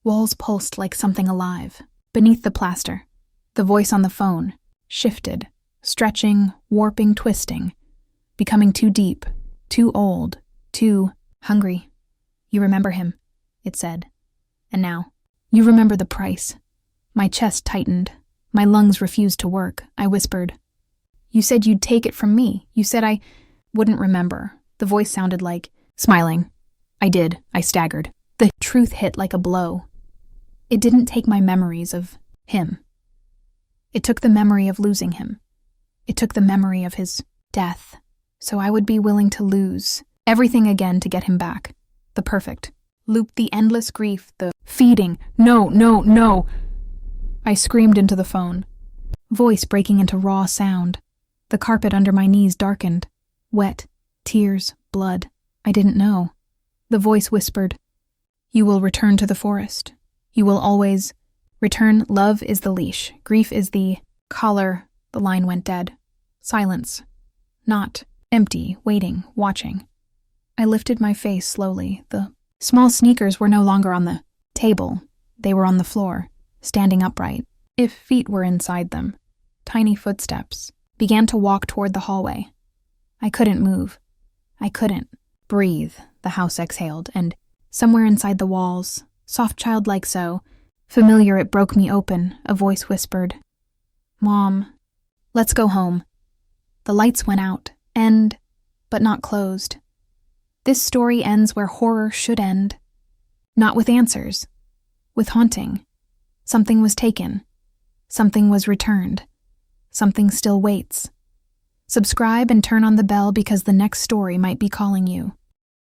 walls pulsed like something alive. Beneath the plaster, the voice on the phone shifted, stretching, warping, twisting, becoming too deep, too old, too hungry. You remember him, it said. And now, you remember the price. My chest tightened. My lungs refused to work. I whispered, "You said you'd take it from me. You said I wouldn't remember." The voice sounded like, smiling. I did. I staggered. The truth hit like a blow. It didn't take my memories of him. It took the memory of losing him. It took the memory of his death. So I would be willing to lose everything again to get him back. The perfect. Looped the endless grief, the feeding. No, no, no. I screamed into the phone, voice breaking into raw sound. The carpet under my knees darkened. Wet, tears, blood. I didn't know. The voice whispered, "You will return to the forest. You will always return. Love is the leash. Grief is the collar." The line went dead. Silence. Not empty, waiting, watching. I lifted my face slowly. The small sneakers were no longer on the table. They were on the floor, standing upright. If feet were inside them, tiny footsteps, began to walk toward the hallway. I couldn't move. I couldn't breathe, the house exhaled, and somewhere inside the walls, soft childlike so, familiar it broke me open, a voice whispered, "Mom, let's go home." The lights went out, but not closed. This story ends where horror should end. Not with answers, with haunting. Something was taken. Something was returned. Something still waits. Subscribe and turn on the bell because the next story might be calling you.